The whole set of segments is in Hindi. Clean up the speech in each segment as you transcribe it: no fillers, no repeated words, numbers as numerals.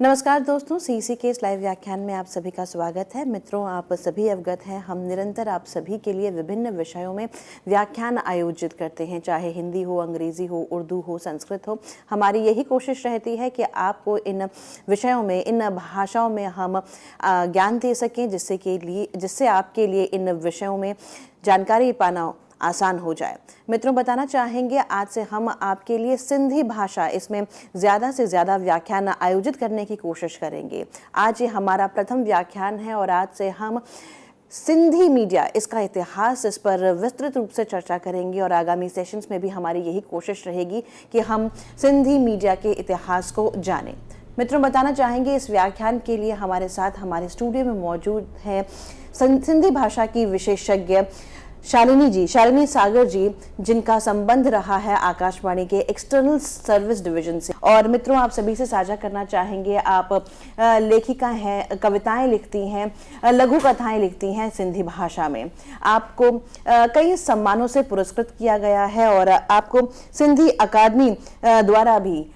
नमस्कार दोस्तों, सीसी के इस लाइव व्याख्यान में आप सभी का स्वागत है। मित्रों, आप सभी अवगत हैं, हम निरंतर आप सभी के लिए विभिन्न विषयों में व्याख्यान आयोजित करते हैं, चाहे हिंदी हो, अंग्रेजी हो, उर्दू हो, संस्कृत हो। हमारी यही कोशिश रहती है कि आपको इन विषयों में, इन भाषाओं में हम ज्ञान दे सकें, जिससे आपके लिए इन विषयों में जानकारी पाना आसान हो जाए। मित्रों, बताना चाहेंगे आज से हम आपके लिए सिंधी भाषा, इसमें ज़्यादा से ज़्यादा व्याख्यान आयोजित करने की कोशिश करेंगे। आज ये हमारा प्रथम व्याख्यान है और आज से हम सिंधी मीडिया, इसका इतिहास, इस पर विस्तृत रूप से चर्चा करेंगे और आगामी सेशंस में भी हमारी यही कोशिश रहेगी कि हम सिंधी मीडिया के इतिहास को जानें। मित्रों, बताना चाहेंगे इस व्याख्यान के लिए हमारे साथ हमारे स्टूडियो में मौजूद हैं सिंधी भाषा की विशेषज्ञ शालिनी सागर जी, जिनका संबंध रहा है आकाशवाणी के एक्सटर्नल सर्विस डिवीजन से। और मित्रों, आप सभी से साझा करना चाहेंगे, आप लेखिका हैं, कविताएं लिखती हैं, लघु कथाएं लिखती हैं सिंधी भाषा में। आपको कई सम्मानों से पुरस्कृत किया गया है और आपको सिंधी अकादमी द्वारा भी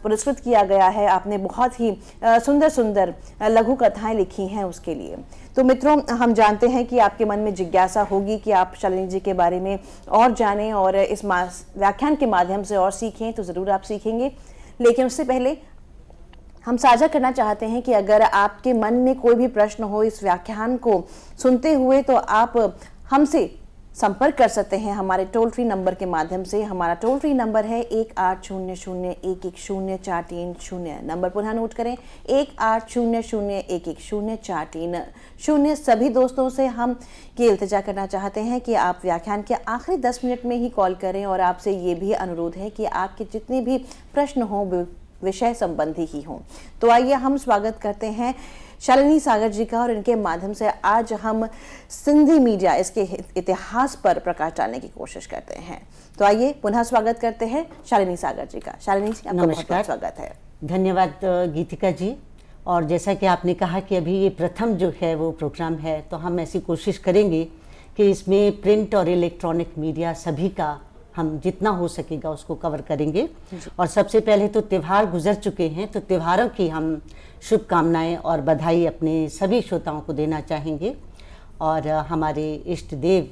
पुरस्कृत किया गया है। आपने बहुत ही सुंदर सुंदर लघु कथाएं लिखी हैं उसके लिए। तो मित्रों, हम जानते हैं कि आपके मन में जिज्ञासा होगी कि आप शालिनी जी के बारे में और जानें और इस व्याख्यान के माध्यम से और सीखें, तो ज़रूर आप सीखेंगे। लेकिन उससे पहले हम साझा करना चाहते हैं कि अगर आपके मन में कोई भी प्रश्न हो इस व्याख्यान को सुनते हुए, तो आप हमसे संपर्क कर सकते हैं हमारे टोल फ्री नंबर के माध्यम से। हमारा टोल फ्री नंबर है 1800110430। नंबर पुनः नोट करें, 1800110430। सभी दोस्तों से हम ये इल्तिजा करना चाहते हैं कि आप व्याख्यान के आखिरी 10 मिनट में ही कॉल करें और आपसे ये भी अनुरोध है कि आपके जितने भी प्रश्न हों विषय संबंधी ही हों। तो आइए हम स्वागत करते हैं शालिनी सागर जी का और इनके माध्यम से आज हम सिंधी मीडिया, इसके इतिहास पर प्रकाश डालने की कोशिश करते हैं। तो आइए पुनः स्वागत करते हैं शालिनी सागर जी का। शालिनी जी, आपका बहुत स्वागत है। धन्यवाद गीतिका जी। और जैसा कि आपने कहा कि अभी ये प्रथम जो है वो प्रोग्राम है, तो हम ऐसी कोशिश करेंगे कि इसमें प्रिंट और इलेक्ट्रॉनिक मीडिया सभी का हम जितना हो सकेगा उसको कवर करेंगे। और सबसे पहले तो त्यौहार गुजर चुके हैं, तो त्योहारों की हम शुभकामनाएं और बधाई अपने सभी श्रोताओं को देना चाहेंगे। और हमारे इष्ट देव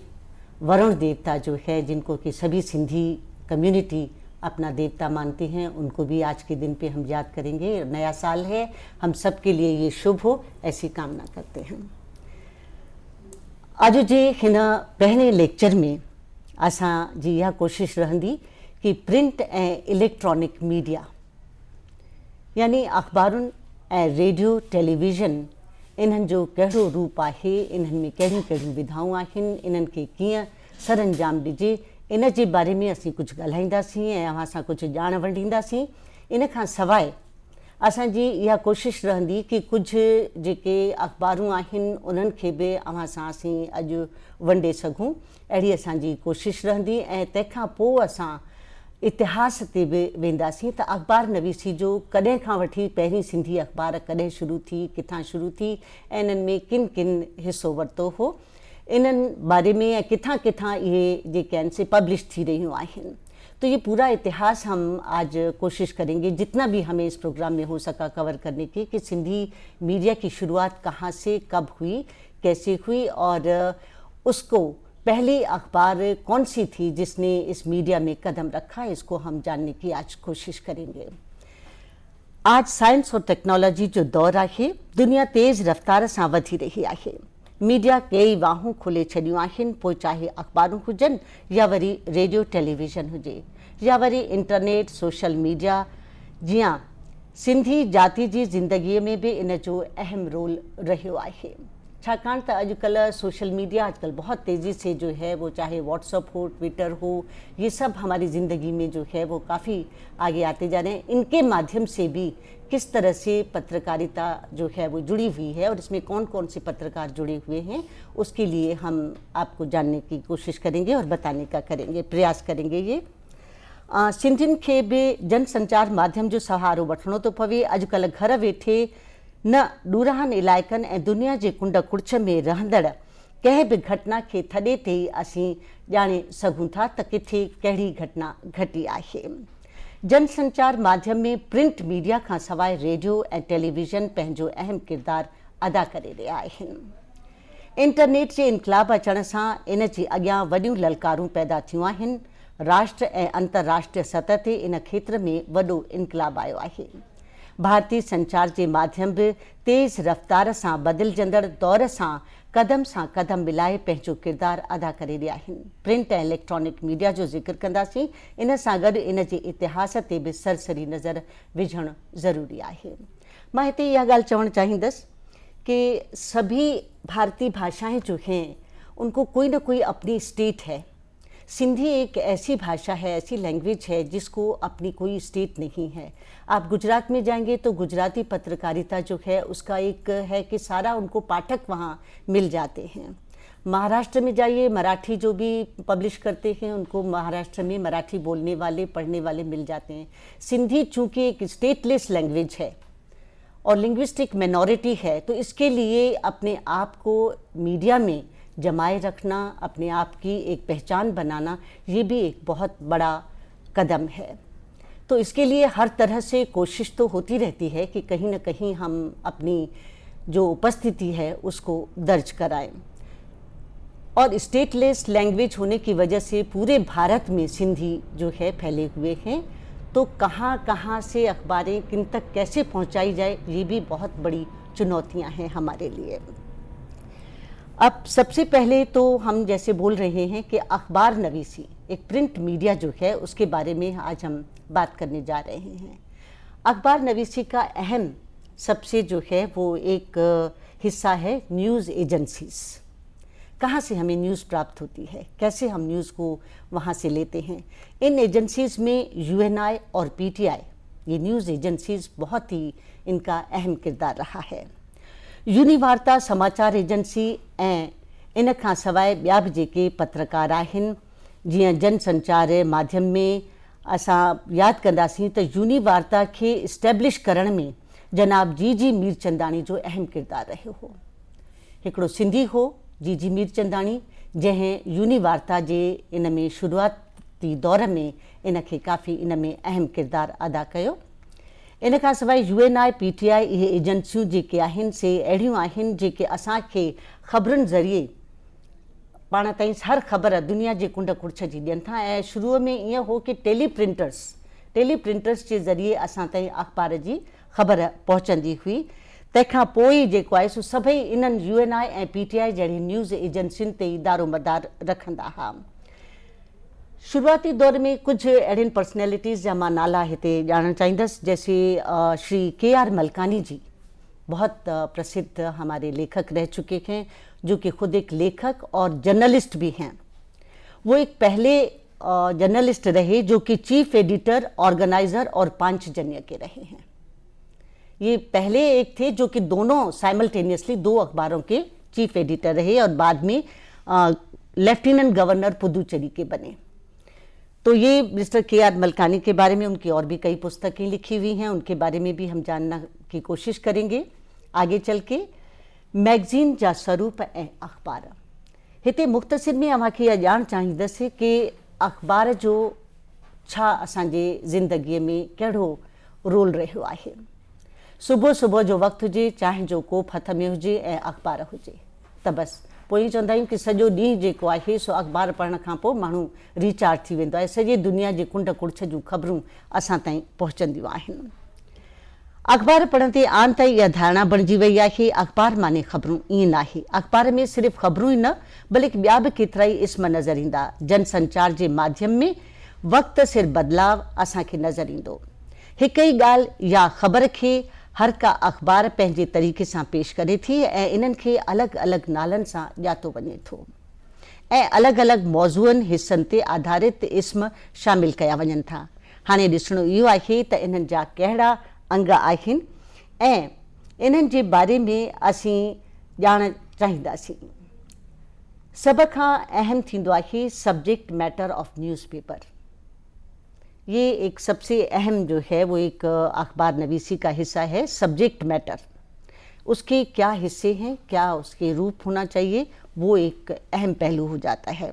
वरुण देवता जो है, जिनको कि सभी सिंधी कम्युनिटी अपना देवता मानते हैं, उनको भी आज के दिन पे हम याद करेंगे। नया साल है, हम सब के लिए ये शुभ हो, ऐसी कामना करते हैं। अॼु जे हिन पहले लेक्चर में असां जी इहा कोशिश रहंदी कि प्रिंट ऐं इलेक्ट्रॉनिक मीडिया यानी अखबारुनि ऐं रेडियो टेलीविज़न, इन्हनि जो कहिड़ो रूप आहे, इन्हनि में कहिड़ियूं कहिड़ियूं विधाऊं आहिनि, इन्हनि खे कीअं सरअंजाम ॾिजे, इन जे बारे में असीं कुझु ॻाल्हाईंदासीं ऐं अव्हां सां कुझु ॼाण वंडींदासीं। इन खां सवाइ असांजी इहा कोशिश रहंदी कि कुझु जेके अखबारूं आहिनि उन्हनि खे बि अव्हां सां असीं अॼु वंडे सघूं, अहिड़ी असांजी कोशिश रहंदी। ऐं तंहिंखां पोइ असां इतिहास ते बि वेंदासीं त अख़बार नवीसी जो कॾहिं खां वठी पहिरीं सिंधी अख़बार कॾहिं शुरू थी, किथां शुरू थी ऐं इन्हनि में किन किन हिसो वरितो हो, इन्हनि बारे में ऐं किथां किथां इहे जेके आहिनि से पब्लिश थी रहियूं आहिनि। तो ये पूरा इतिहास हम आज कोशिश करेंगे, जितना भी हमें इस प्रोग्राम में हो सका कवर करने की, कि सिंधी मीडिया की शुरुआत कहाँ से कब हुई, कैसे हुई और उसको पहली अखबार कौन सी थी जिसने इस मीडिया में कदम रखा, इसको हम जानने की आज कोशिश करेंगे। आज साइंस और टेक्नोलॉजी जो दौर आहे, दुनिया तेज़ रफ्तार सां वधी रही आहे। मीडिया कई वाहूं खोले छॾियूं आहिनि, पोइ चाहे अखबारूं हुजनि या वरी रेडियो टेलीविज़न हुजे या वरी इंटरनेट सोशल मीडिया। जीअं सिंधी जाति जी ज़िंदगीअ में भी इन जो अहम रोल रहियो आहे, छाकाणि त अॼुकल्ह सोशल मीडिया आजकल बहुत तेज़ी से जो है वो, चाहे व्हाट्सअप हो, ट्विटर हो, ये सब हमारी ज़िंदगी में जो है वो काफ़ी आगे आते जा रहे हैं। इनके माध्यम से भी किस तरह से पत्रकारिता जो है वो जुड़ी हुई है और इसमें कौन कौन से पत्रकार जुड़े हुए हैं, उसके लिए हम आपको जानने की कोशिश करेंगे और बताने का करेंगे, प्रयास करेंगे। ये सिंधियुनि खे बि जनसंचार माध्यम जो सहारो वठिणो थो पवे। अॼुकल्ह घर वेठे न ॾूराहनि इलाइक़नि ऐं दुनिया जे कुंड कुड़िछ में रहंदड़ कंहिं बि घटना खे थॾे ते ई असीं ॼाणे सघूं था त किथे कहिड़ी घटना घटी आहे। जनसंचार माध्यम में प्रिंट मीडिया खां सवाइ रेडियो ऐं टेलीविज़न पंहिंजो अहम किरदारु अदा करे रहिया आहिनि। इंटरनेट जे इनक़लाब अचण सां इन जी अॻियां वॾियूं ललकारूं पैदा थियूं आहिनि। राष्ट्र ऐं अंतर्राष्ट्रीय सतह ते इन खेत्र में वॾो इनक़लाब आयो आहे। भारतीय संचार जे माध्यम बि तेज़ रफ़्तार सां बदिलजंदड़ दौर सां क़दम मिलाए पंहिंजो किरदारु अदा करे रहिया आहिनि। प्रिंट ऐं इलेक्ट्रॉनिक मीडिया जो ज़िक्र कंदासीं, इन सां गॾु इन जे इतिहास ते बि सरसरी नज़र विझणु ज़रूरी आहे। मां हिते इहा ॻाल्हि चवणु चाहींदसि कि सभी भारतीय भाषाएं जो हैं उनको कोई ना कोई अपनी स्टेट है। सिंधी एक ऐसी भाषा है, ऐसी लैंग्वेज है जिसको अपनी कोई स्टेट नहीं है। आप गुजरात में जाएंगे तो गुजराती पत्रकारिता जो है उसका एक है कि सारा उनको पाठक वहाँ मिल जाते हैं। महाराष्ट्र में जाइए, मराठी जो भी पब्लिश करते हैं उनको महाराष्ट्र में मराठी बोलने वाले पढ़ने वाले मिल जाते हैं। सिंधी चूँकि एक स्टेटलेस लैंग्वेज है और लिंग्विस्टिक मिनॉरिटी है, तो इसके लिए अपने आप को मीडिया में जमाए रखना, अपने आप की एक पहचान बनाना, ये भी एक बहुत बड़ा कदम है। तो इसके लिए हर तरह से कोशिश तो होती रहती है कि कहीं ना कहीं हम अपनी जो उपस्थिति है उसको दर्ज कराएं। और स्टेटलेस लैंग्वेज होने की वजह से पूरे भारत में सिंधी जो है फैले हुए हैं, तो कहाँ कहाँ से अखबारें किन तक कैसे पहुँचाई जाए, ये भी बहुत बड़ी चुनौतियाँ हैं हमारे लिए। अब सबसे पहले तो हम जैसे बोल रहे हैं कि अखबार नवीसी, एक प्रिंट मीडिया जो है उसके बारे में आज हम बात करने जा रहे हैं। अखबार नवीसी का अहम सबसे जो है वो एक हिस्सा है न्यूज़ एजेंसीज़। कहाँ से हमें न्यूज़ प्राप्त होती है, कैसे हम न्यूज़ को वहाँ से लेते हैं। इन एजेंसीज़ में यूएनआई और पीटीआई, ये न्यूज़ एजेंसीज़ बहुत ही इनका अहम किरदार रहा है। यूनिवार्ता समाचार एजेंसी ऐं इन खां सवाइ ॿिया बि जेके पत्रकार आहिनि, जीअं जनसंचार माध्यम में असां यादि कंदासीं त यूनिवार्ता खे इस्टेब्लिश करण में जनाब जी मीरचंदाणी जो अहम किरदारु रहियो हो। हिकिड़ो सिंधी हो जी मीरचंदाणी, जंहिं यूनिवार्ता जे इन में शुरूआती दौर में इन खे काफ़ी इन में अहम किरदारु अदा कयो। इन खां सवाइ यूएनआई पीटीआई इहे एजेंसियूं जेके आहिनि से अहिड़ियूं आहिनि जेके असांखे ख़बरुनि ज़रिए पाण ताईं हर ख़बर दुनिया जे कुंड कुड़छ जी ॾियनि था। ऐं शुरूअ में ईअं हो कि टेलीप्रिंटर्स जे ज़रिए असां ताईं अख़बार जी ख़बर पहुचंदी हुई। तंहिंखां पोइ जेको आहे सो सभई इन्हनि यूएनआई ऐं पीटीआई जहिड़ी न्यूज़ एजेंसियुनि ते ई दारोमदार रखंदा हुआ। शुरुआती दौर में कुछ अहिड़ियुनि पर्सनैलिटीज़ जा मां नाला हिते ॼाणणु चाहींदसि, जैसे श्री के.आर. मलकानी जी, बहुत प्रसिद्ध हमारे लेखक रह चुके हैं, जो कि खुद एक लेखक और जर्नलिस्ट भी हैं। वो एक पहले जर्नलिस्ट रहे जो कि चीफ एडिटर, ऑर्गेनाइज़र और पांचजन्य के रहे हैं। ये पहले एक थे जो कि दोनों साइमल्टेनियसली दो अखबारों के चीफ एडिटर रहे और बाद में लेफ्टिनेंट गवर्नर पुदुचेरी के बने। तो ये मिस्टर के.आर. मलकानी के बारे में उनकी और भी कई पुस्तकें लिखी हुई हैं, उनके बारे में भी हम जानना की कोशिश करेंगे आगे चल के। मैगज़ीन जा स्वरूप ऐं अख़बार, हिते मुख़्तसिर में अव्हांखे इहा ॼाण चाहींदसि कि अख़बार जो छा असांजे ज़िंदगीअ में कहिड़ो रोल रहियो आहे। सुबुह सुबुह जो वक़्तु हुजे, चांहि जो कोप हथ में हुजे ऐं अख़बार हुजे, त बसि पोइ चवंदा आहियूं कि सॼो ॾींहुं जेको आहे सो अख़बार पढ़ण खां पोइ माण्हू रिचार्ज थी वेंदो आहे। सॼे दुनिया जे कुंड कुड़छ जूं ख़बरूं असां ताईं पहुचंदियूं आहिनि। अख़बार पढ़ण ते आम ताईं इहा धारणा बणिजी वई आहे कि अख़बार माने ख़बरूं। ईअं नाहे, अख़बार में सिर्फ़ु ख़बरूं ई न बल्कि ॿिया बि केतिरा ई इस्म नज़र ईंदा। जनसंचार जे माध्यम में वक़्त सिर बदिलाव असांखे नज़र ईंदो। हिकु ई ॻाल्हि या ख़बर खे हर का अख़बार पंहिंजे तरीक़े सां पेश करे थी ऐं इन्हनि खे अलॻि अलॻि नालनि सां ॼातो वञे थो ऐं अलॻि अलॻि मौज़ूअनि हिस्सनि ते आधारित इस्म शामिल कया वञनि था। हाणे ॾिसणो इहो आहे त इन्हनि जा कहिड़ा अंग आहिनि ऐं इन्हनि जे बारे में असीं ॼाण चाहींदासीं। सभ खां अहम थींदो आहे सब्जेक्ट मैटर ऑफ न्यूज़पेपर। ये एक सबसे अहम जो है वो एक अखबार नवीसी का हिस्सा है, सब्जेक्ट मैटर। उसके क्या हिस्से हैं, क्या उसके रूप होना चाहिए, वो एक अहम पहलू हो जाता है।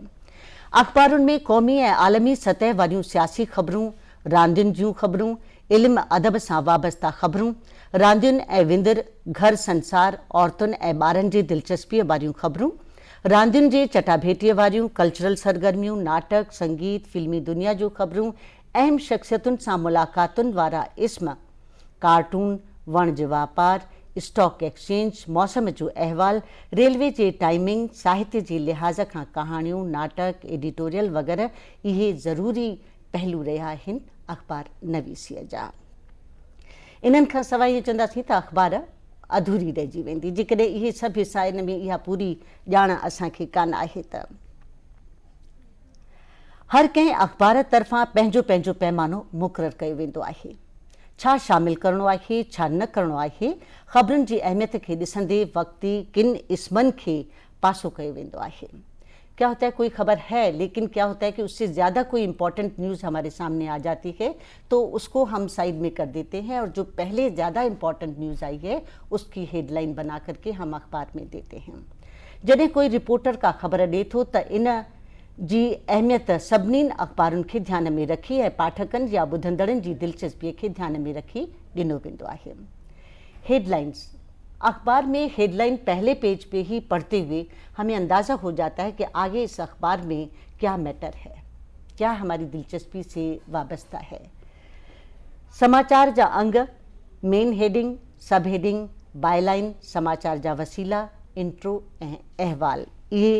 अखबारों में कौमी और आलमी सतह वाली सियासी खबरों, रांदियुनि जूं ख़बरूं, इल्म अदब सां वाबस्ता ख़बरूं, रांदियुनि ऐं विंदर, घर संसार, औरतुनि ऐं ॿारनि जे दिलचस्पीअ वारियूं ख़बरूं, रांदियुनि जे चटाभेटीअ वारियूं कल्चरल सरगर्मियूं, नाटक, संगीत, फिल्मी दुनिया जूं ख़बरूं, अहम शख़्सियतुनि सां मुलाक़ातुनि वारा इस्म, कार्टून, वणज वापार, स्टॉक एक्सचेंज, मौसम जो अहवाल, रेलवे जे टाइमिंग, साहित्य जे लिहाज़ खां कहाणियूं, नाटक, एडिटोरियल वग़ैरह इहे ज़रूरी पहलू रहिया आहिनि अख़बार नवीसीअ जा। इन्हनि खां सवाइ इहे चवंदासीं त अख़बार अधूरी रहिजी वेंदी जेकॾहिं इहे सभु हिसा इन में इहा पूरी ॼाण असांखे कान आहे त। हर कंहिं अख़बार तरफ़ां पंहिंजो पंहिंजो पैमानो मुक़ररु कयो वेंदो आहे। छा शामिल करणो आहे, छा न करणो आहे, ख़बरुनि जी अहमियत खे ॾिसंदे वक़्ती किन इस्मनि खे पासो कयो वेंदो आहे। क्या होता है कोई खबर है लेकिन क्या होता है कि उससे ज़्यादा कोई इम्पॉर्टेंट न्यूज़ हमारे सामने आ जाती है तो उसको हम साइड में कर देते हैं और जो पहले ज़्यादा इम्पॉर्टेंट न्यूज़ आई है उसकी हेडलाइन बना करके हम अखबार में देते हैं। जॾहिं कोई रिपोर्टर का ख़बर ॾिए थो त इन जी अहमियत सभिनी अख़बारुनि खे ध्यान में रखी ऐं पाठकनि या ॿुधंदड़नि जी दिलचस्पीअ खे ध्यान में रखी ॾिनो वेंदो आहे। हेडलाइंस, अखबार में हेडलाइन पहले पेज पे ही पढ़ते हुए हमें अंदाज़ा हो जाता है कि आगे इस अखबार में क्या मैटर है, क्या हमारी दिलचस्पी से वाबस्ता है। समाचार जा अंग, मेन हेडिंग, सब हेडिंग, बायलाइन, समाचार जा वसीला, इंट्रो ऐं अहवाल इहे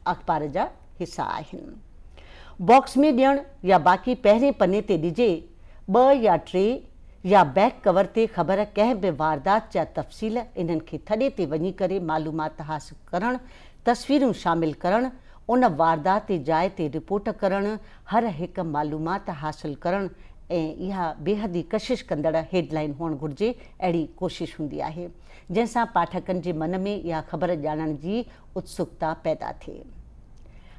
अखबार जा हिस्सा आहिनि। बॉक्स में ॾियणु या बाक़ी पहिरें पने ते ॾिजे 2 या 3 या बैक कवर ते ख़बर कंहिं बि वारदात जा तफ़सील इन्हनि खे थॾे ते वञी करे मालूमात हासिल करणु, तस्वीरूं शामिल करणु, उन वारदात ते जाइ ते रिपोर्ट करणु, हर हिकु मालूमात हासिल करणु ऐं इहा बेहदी कशिश कंदड़ हेडलाइन हुअणु घुरिजे, अहिड़ी कोशिशि हूंदी आहे जंहिंसां पाठकनि जे मन में इहा ख़बर ॼाणण जी उत्सुकता पैदा थिए।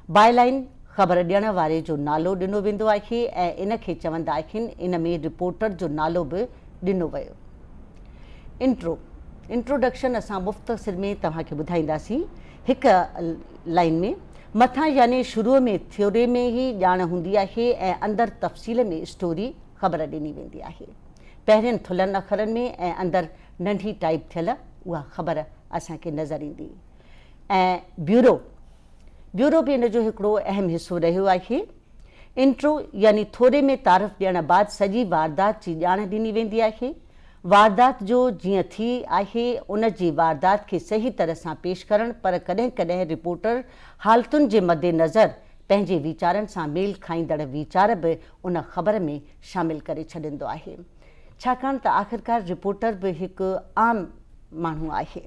बायलाइन, ख़बर ॾियण वारे जो नालो ॾिनो वेंदो आहे ऐं इन खे चवंदा आहिनि इन में रिपोर्टर जो नालो बि ॾिनो वियो। इंट्रो, इंट्रोडक्शन असां मुख़्तसिर में तव्हांखे ॿुधाईंदासीं हिकु लाइन में। मथां यानी शुरूअ में थ्योरी में ई ॼाण हूंदी आहे ऐं अंदरि तफ़सील में स्टोरी ख़बर ॾिनी वेंदी आहे। पहिरियनि थुल्हनि अखरनि में ऐं अंदरि नंढी टाइप थियल उहा ख़बर असांखे नज़र ईंदी। ऐं ब्यूरो, ब्यूरो बि इन जो हिकिड़ो अहम हिसो रहियो आहे। इंट्रो यानी थोरे में तारीफ़ ॾियण बाद सॼी वारदात जी ॼाण ॾिनी वेंदी आहे। वारदात जो जीअं थी आहे उन जी वारदात खे सही तरह सां पेश करणु, पर कॾहिं कॾहिं रिपोर्टर हालतुनि जे मद्देनज़र पंहिंजे वीचारनि सां मेल खाईंदड़ वीचार बि उन ख़बर में शामिल करे छॾींदो आहे, छाकाणि त आख़िरकार रिपोर्टर बि हिकु आम माण्हू आहे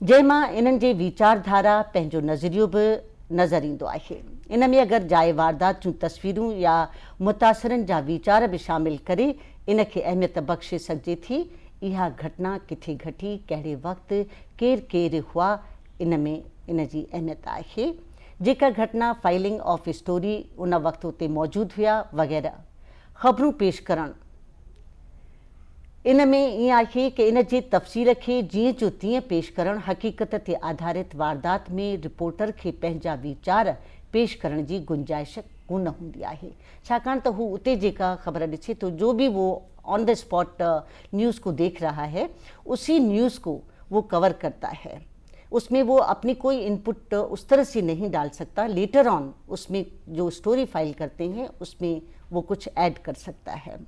जंहिंमां इन्हनि जे वीचारधारा पंहिंजो नज़रियो बि नज़र ईंदो आहे। इन में अगरि जाइ वारदात जूं तस्वीरूं या मुतासिरनि जा वीचार बि शामिल करे इन खे अहमियत बख़्शे सघिजे थी। इहा घटना किथे घटी, कहिड़े वक़्तु, केरु केरु हुआ, इन में इन जी अहमियत आहे। जेका घटना फाइलिंग ऑफ स्टोरी उन वक़्तु उते मौजूदु हुआ वग़ैरह। ख़बरूं पेश करणु, इन में ईअं आहे कि इन जे तफ़सील खे जीअं जो तीअं पेश करणु, हक़ीक़त ते आधारित वारदात में रिपोर्टर खे पंहिंजा वीचार पेश करण जी गुंजाइश कोन हूंदी आहे, छाकाणि त हू उते जेका ख़बर ॾिसे तो जो भी वो ऑन द स्पॉट न्यूज़ को देख रहा है उसी न्यूज़ को वो कवर करता है। उसमें वो अपनी कोई इनपुट उस तरह से नहीं डाल सकता। लेटर ऑन उसमें जो स्टोरी फाइल करते हैं उसमें वो कुछ ऐड कर सकता है।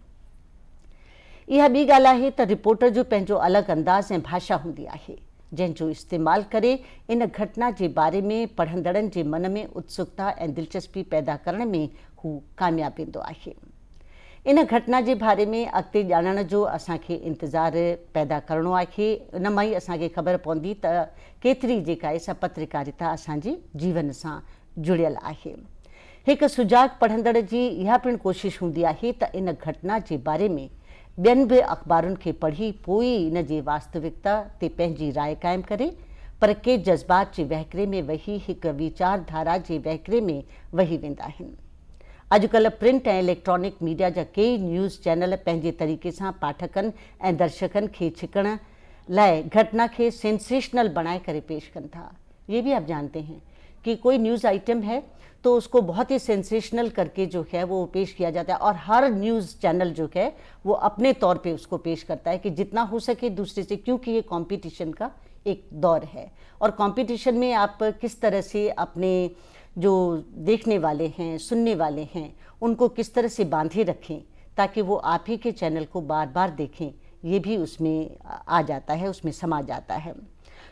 इहा ॿी ॻाल्हि आहे त रिपोर्टर जो पंहिंजो अलॻि अंदाज़ ऐं भाषा हूंदी आहे जंहिंजो इस्तेमालु करे इन घटना जे बारे में पढ़ंदड़नि जे मन में उत्सुकता ऐं दिलचस्पी पैदा करण में हू कामयाबु वेंदो आहे। इन घटना जे बारे में अॻिते ॼाणण जो असांखे इंतज़ारु पैदा करिणो आहे। इन मां ई असांखे ख़बर पवंदी त केतिरी जेका आहे सा पत्रकारिता असांजे जीवन सां जुड़ियल आहे। हिकु सुजाग पढ़ंदड़ जी इहा पिणु कोशिशि हूंदी आहे त इन घटना जे बारे में ॿियनि बि अख़बारुनि खे पढ़ी पोइ इन जे वास्तविकता ते पंहिंजी राय क़ाइमु करे, पर के जज़्बात जे वहिकिरे में वही हिकु वीचारधारा जे वहिकिरे में वही वेंदा आहिनि। अॼुकल्ह प्रिंट ऐं इलेक्ट्रॉनिक मीडिया जा कई न्यूज़ चैनल पंहिंजे तरीक़े सां पाठकनि ऐं दर्शकनि खे छिकण लाइ घटना के सेंसेशनल बनाए करे पेश कनि था। ये भी आप जानते हैं कि कोई न्यूज़ आइटम है तो उसको बहुत ही सेंसेशनल करके जो है वो पेश किया जाता है, और हर न्यूज़ चैनल जो है वो अपने तौर पे उसको पेश करता है कि जितना हो सके दूसरे से, क्योंकि ये कंपटीशन का एक दौर है। और कंपटीशन में आप किस तरह से अपने जो देखने वाले हैं, सुनने वाले हैं, उनको किस तरह से बांधे रखें ताकि वो आप ही के चैनल को बार बार देखें, ये भी उसमें आ जाता है, उसमें समा जाता है।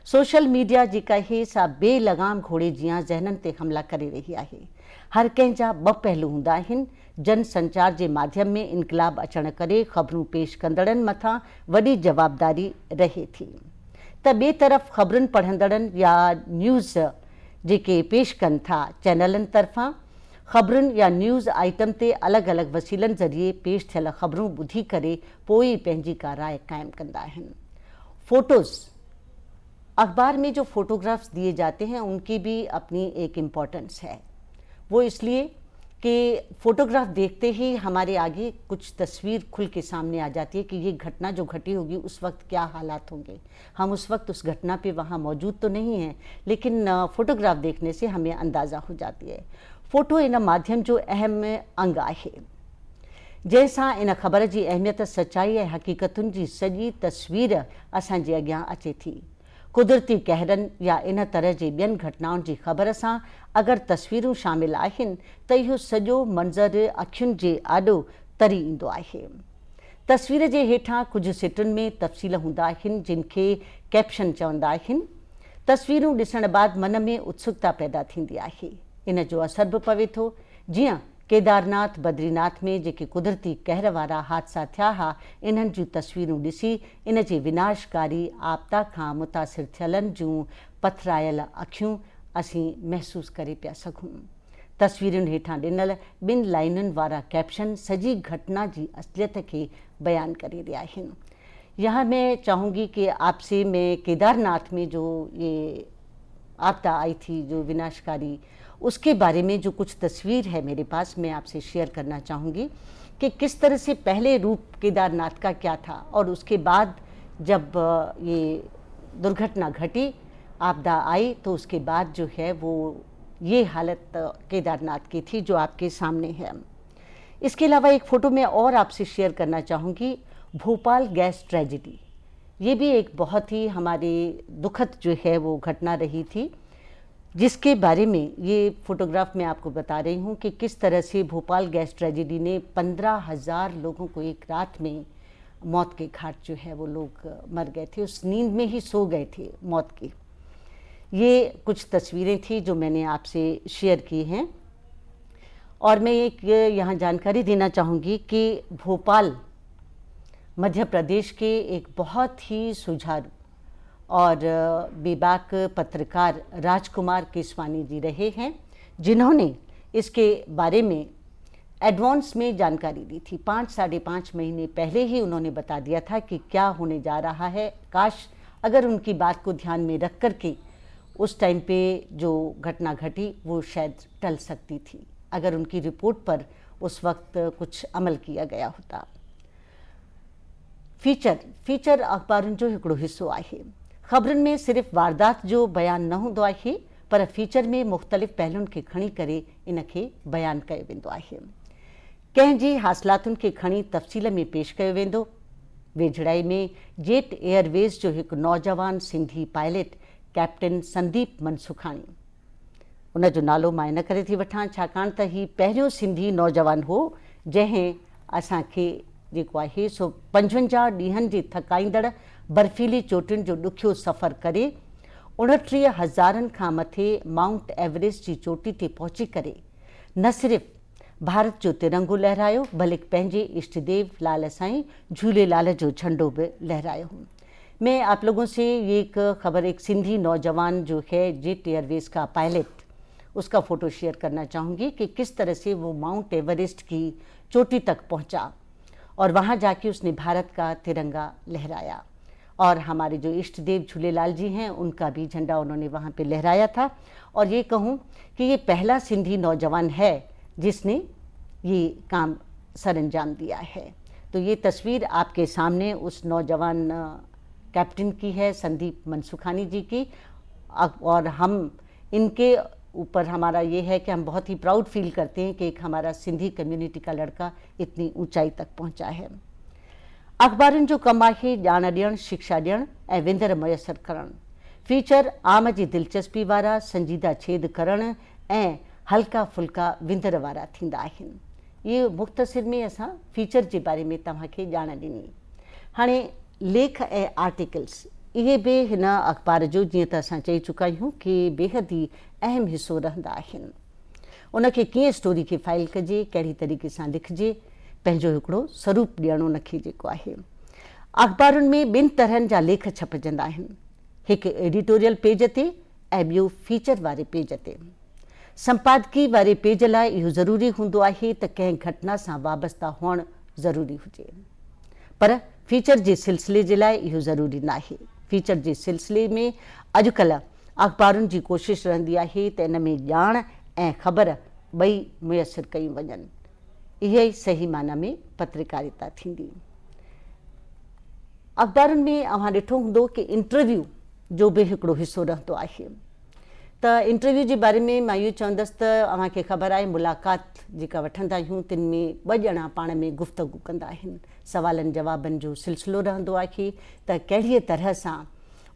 सोशल मीडिया जेका है सा बेलगाम घोड़े जियां ज़हननि ते हमला करे रही आहे। हर कंहिं जा ॿ पहलू हूंदा आहिनि। जन संचार जे माध्यम में इनकलाब अचण करे ख़बरूं पेश कंदड़नि मथां वॾी जवाबदारी रहे थी, त ॿिए तरफ़ ख़बरुनि पढ़ंदड़नि या न्यूज़ जेके पेश कनि था चैनलनि तरफ़ां ख़बरुनि या न्यूज़ आइटम ते अलॻि अलॻि वसीलनि ज़रिए पेश थियल ख़बरूं ॿुधी करे पोइ पंहिंजी का राय क़ाइमु कंदा आहिनि। फ़ोटोज़, अखबार में जो फ़ोटोग्राफ्स दिए जाते हैं उनकी भी अपनी एक इम्पोर्टेंस है। वो इसलिए कि फ़ोटोग्राफ देखते ही हमारे आगे कुछ तस्वीर खुल के सामने आ जाती है कि ये घटना जो घटी होगी उस वक्त क्या हालात होंगे। हम उस वक्त उस घटना पे वहाँ मौजूद तो नहीं हैं, लेकिन फ़ोटोग्राफ देखने से हमें अंदाज़ा हो जाती है। फ़ोटो इन माध्यम जो अहम अंग आहे, जैसा इन ख़बर की अहमियत, सच्चाई ऐं हक़ीक़तुनि जी सॼी तस्वीर असांजे अॻियां अचे थी। कुदरती कहरनि या इन तरह जे ॿियनि घटनाउनि जी ख़बर सां अगरि तस्वीरूं शामिल आहिनि त इहो सॼो मंज़र अखियुनि जे आॾो तरी ईंदो आहे। तस्वीर जे हेठां कुझु सिटुनि में तफ़सील हूंदा आहिनि जिनखे कैप्शन चवंदा आहिनि। तस्वीरूं ॾिसण बाद मन में उत्सुकता पैदा थींदी आहे। इन जो असर बि पवे थो। जीअं केदारनाथ, बद्रीनाथ में जेके कुदरती कहर वारा हादसा थिया हा, इन्हनि जूं तस्वीरूं ॾिसी इन जे विनाशकारी आपदा खां मुतासिर थियलनि जूं पथरायल अखियूं असीं महसूसु करे पिया सघूं। तस्वीरुनि हेठां ॾिनल ॿिनि लाइनुनि वारा कैप्शन सॼी घटना जी असलियत के बयान करे रहिया आहिनि। यहाँ मैं चाहूँगी कि आपसे मैं केदारनाथ में जो ये आपदा आई थी, जो विनाशकारी, उसके बारे में जो कुछ तस्वीर है मेरे पास, मैं आपसे शेयर करना चाहूँगी कि किस तरह से पहले रूप केदारनाथ का क्या था और उसके बाद जब ये दुर्घटना घटी, आपदा आई, तो उसके बाद जो है वो ये हालत केदारनाथ की थी जो आपके सामने है। इसके अलावा एक फ़ोटो मैं और आपसे शेयर करना चाहूँगी, भोपाल गैस ट्रेजिडी। ये भी एक बहुत ही हमारी दुखद जो है वो घटना रही थी, जिसके बारे में ये फ़ोटोग्राफ मैं आपको बता रही हूँ कि किस तरह से भोपाल गैस ट्रेजिडी ने 15,000 लोगों को एक रात में मौत के घाट जो है वो लोग मर गए थे, उस नींद में ही सो गए थे मौत की। ये कुछ तस्वीरें थी जो मैंने आपसे शेयर की हैं। और मैं एक यहाँ जानकारी देना चाहूँगी कि भोपाल मध्य प्रदेश के एक बहुत ही सुझारू और बेबाक पत्रकार राजकुमार केसवानी जी रहे हैं, जिन्होंने इसके बारे में एडवांस में जानकारी दी थी। 5-5.5 महीने पहले ही उन्होंने बता दिया था कि क्या होने जा रहा है। काश अगर उनकी बात को ध्यान में रख कर के उस टाइम पे जो घटना घटी वो शायद टल सकती थी, अगर उनकी रिपोर्ट पर उस वक्त कुछ अमल किया गया होता। फीचर अखबारुनि जो हिकिड़ो हिस्सो आहे। ख़बरुनि में सिर्फ़ु वारदात जो बयान न हूंदो आहे, पर फीचर में मुख़्तलिफ़ पहलुनि खे खणी करे इनखे बयान कयो वेंदो आहे। कंहिं जी हासिलातुनि खे खणी तफ़सील में पेश कयो वेंदो। वेझड़ाई में जेट एयरवेज़ जो हिकु नौजवान सिंधी पायलट कैप्टन संदीप मनसुखाणी, उन जो नालो मां इन करे थी वठां छाकाणि त ही पहिरियों सिंधी नौजवान हो जंहिं असांखे जेको आहे सो 55 ॾींहंनि जी थकाईंदड़ बर्फ़ीली चोटियुनि जो ॾुखियो सफ़र करे 29,000 खां मथे माउंट एवरेस्ट जी चोटी ते पहुची करे न सिर्फ़ भारत जो तिरंगो लहरायो, बल्कि पंहिंजे इष्ट देव लाल साईं झूलेलाल जो झंडो भी लहरायो। मैं आप लोगों से ये एक खबर, एक सिंधी नौजवान जो है जेट एयरवेज़ का पायलट, उसका फ़ोटो शेयर करना चाहूँगी कि किस तरह से वो माउंट एवरेस्ट की चोटी तक पहुँचा और वहाँ जाके उसने भारत का तिरंगा लहराया। और हमारे जो इष्ट देव झूलेलाल जी हैं उनका भी झंडा उन्होंने वहाँ पे लहराया था। और ये कहूँ कि ये पहला सिंधी नौजवान है जिसने ये काम सरअंजाम दिया है। तो ये तस्वीर आपके सामने उस नौजवान कैप्टन की है, संदीप मनसुखानी जी की। और हम इनके ऊपर हमारा ये है कि हम बहुत ही प्राउड फील करते हैं कि एक हमारा सिंधी कम्युनिटी का लड़का इतनी ऊंचाई तक पहुंचा है। अखबारनि जो कमु आहे ॼाण ॾियणु, शिक्षा ॾियणु ऐं विंदर मुयसरु करणु। फीचर आम जी दिलचस्पी वारा, संजीदा छेद करणु ऐं हल्का फुल्का विंदर वारा थींदा आहिनि। ये मुख़्तसिर में असां फीचर जे बारे में तव्हांखे ॼाण ॾिनी। हाणे लेख ऐं आर्टिकल्स इहे बि हिन अख़बार जो, जीअं त असां चई चुका आहियूं कि बेहद ई अहम हिसो रहंदा आहिनि। उनखे कीअं स्टोरी खे फाइल कजे, कहिड़ी तरीक़े सां लिखिजे, पंहिंजो हिकिड़ो स्वरूप ॾियणो उनखे जेको आहे। अख़बारुनि में ॿिनि तरहनि जा लेख छपजंदा आहिनि, हिकु एडिटोरियल पेज ते ऐं ॿियो फीचर वारे पेज ते। संपादकी वारे पेज लाइ इहो ज़रूरी हूंदो आहे त कंहिं घटना सां वाबस्ता हुअणु ज़रूरी हुजे, पर फीचर जे सिलसिले जे लाइ इहो ज़रूरी न आहे। फीचर जे सिलसिले में अॼुकल्ह अख़बारुनि जी कोशिशि रहंदी आहे त इन में ॼाण ऐं ख़बर ॿई मुयसरु कयूं वञनि। इहा ई सही माना में पत्रकारिता थींदी। अख़बारुनि में अव्हां ॾिठो हूंदो कि इंटरव्यू जो बि हिकिड़ो हिसो रहंदो आहे। त इंटरव्यू जे बारे में मां इहो चवंदसि त अव्हांखे ख़बर आहे, मुलाक़ात जेका वठंदा आहियूं तिन में ॿ ॼणा पाण में गुफ़्तगू कंदा आहिनि। सवालनि जवाबनि जो सिलसिलो रहंदो आहे त कहिड़ीअ तरह सां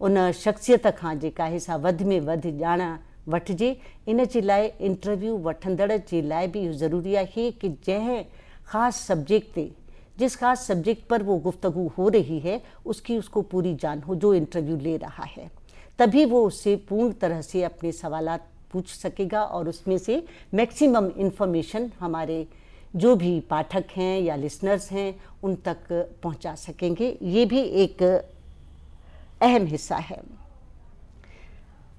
उन शख़्सियत खां जेका आहे सा वधि में वधि ॼाण वठिजे। इन जे लाइ इंटरव्यू वठंदड़ जे लाइ भी ज़रूरी है कि जैं ख़ास सब्जेक्ट पे, जिस खास सब्जेक्ट पर वो गुफ्तगू हो रही है उसकी उसको पूरी जान हो, जो इंटरव्यू ले रहा है, तभी वो उससे पूर्ण तरह से अपने सवालात पूछ सकेगा और उसमें से मैक्सिमम इंफॉर्मेशन हमारे जो भी पाठक हैं या लिसनर्स हैं उन तक पहुंचा सकेंगे। ये भी एक अहम हिस्सा है।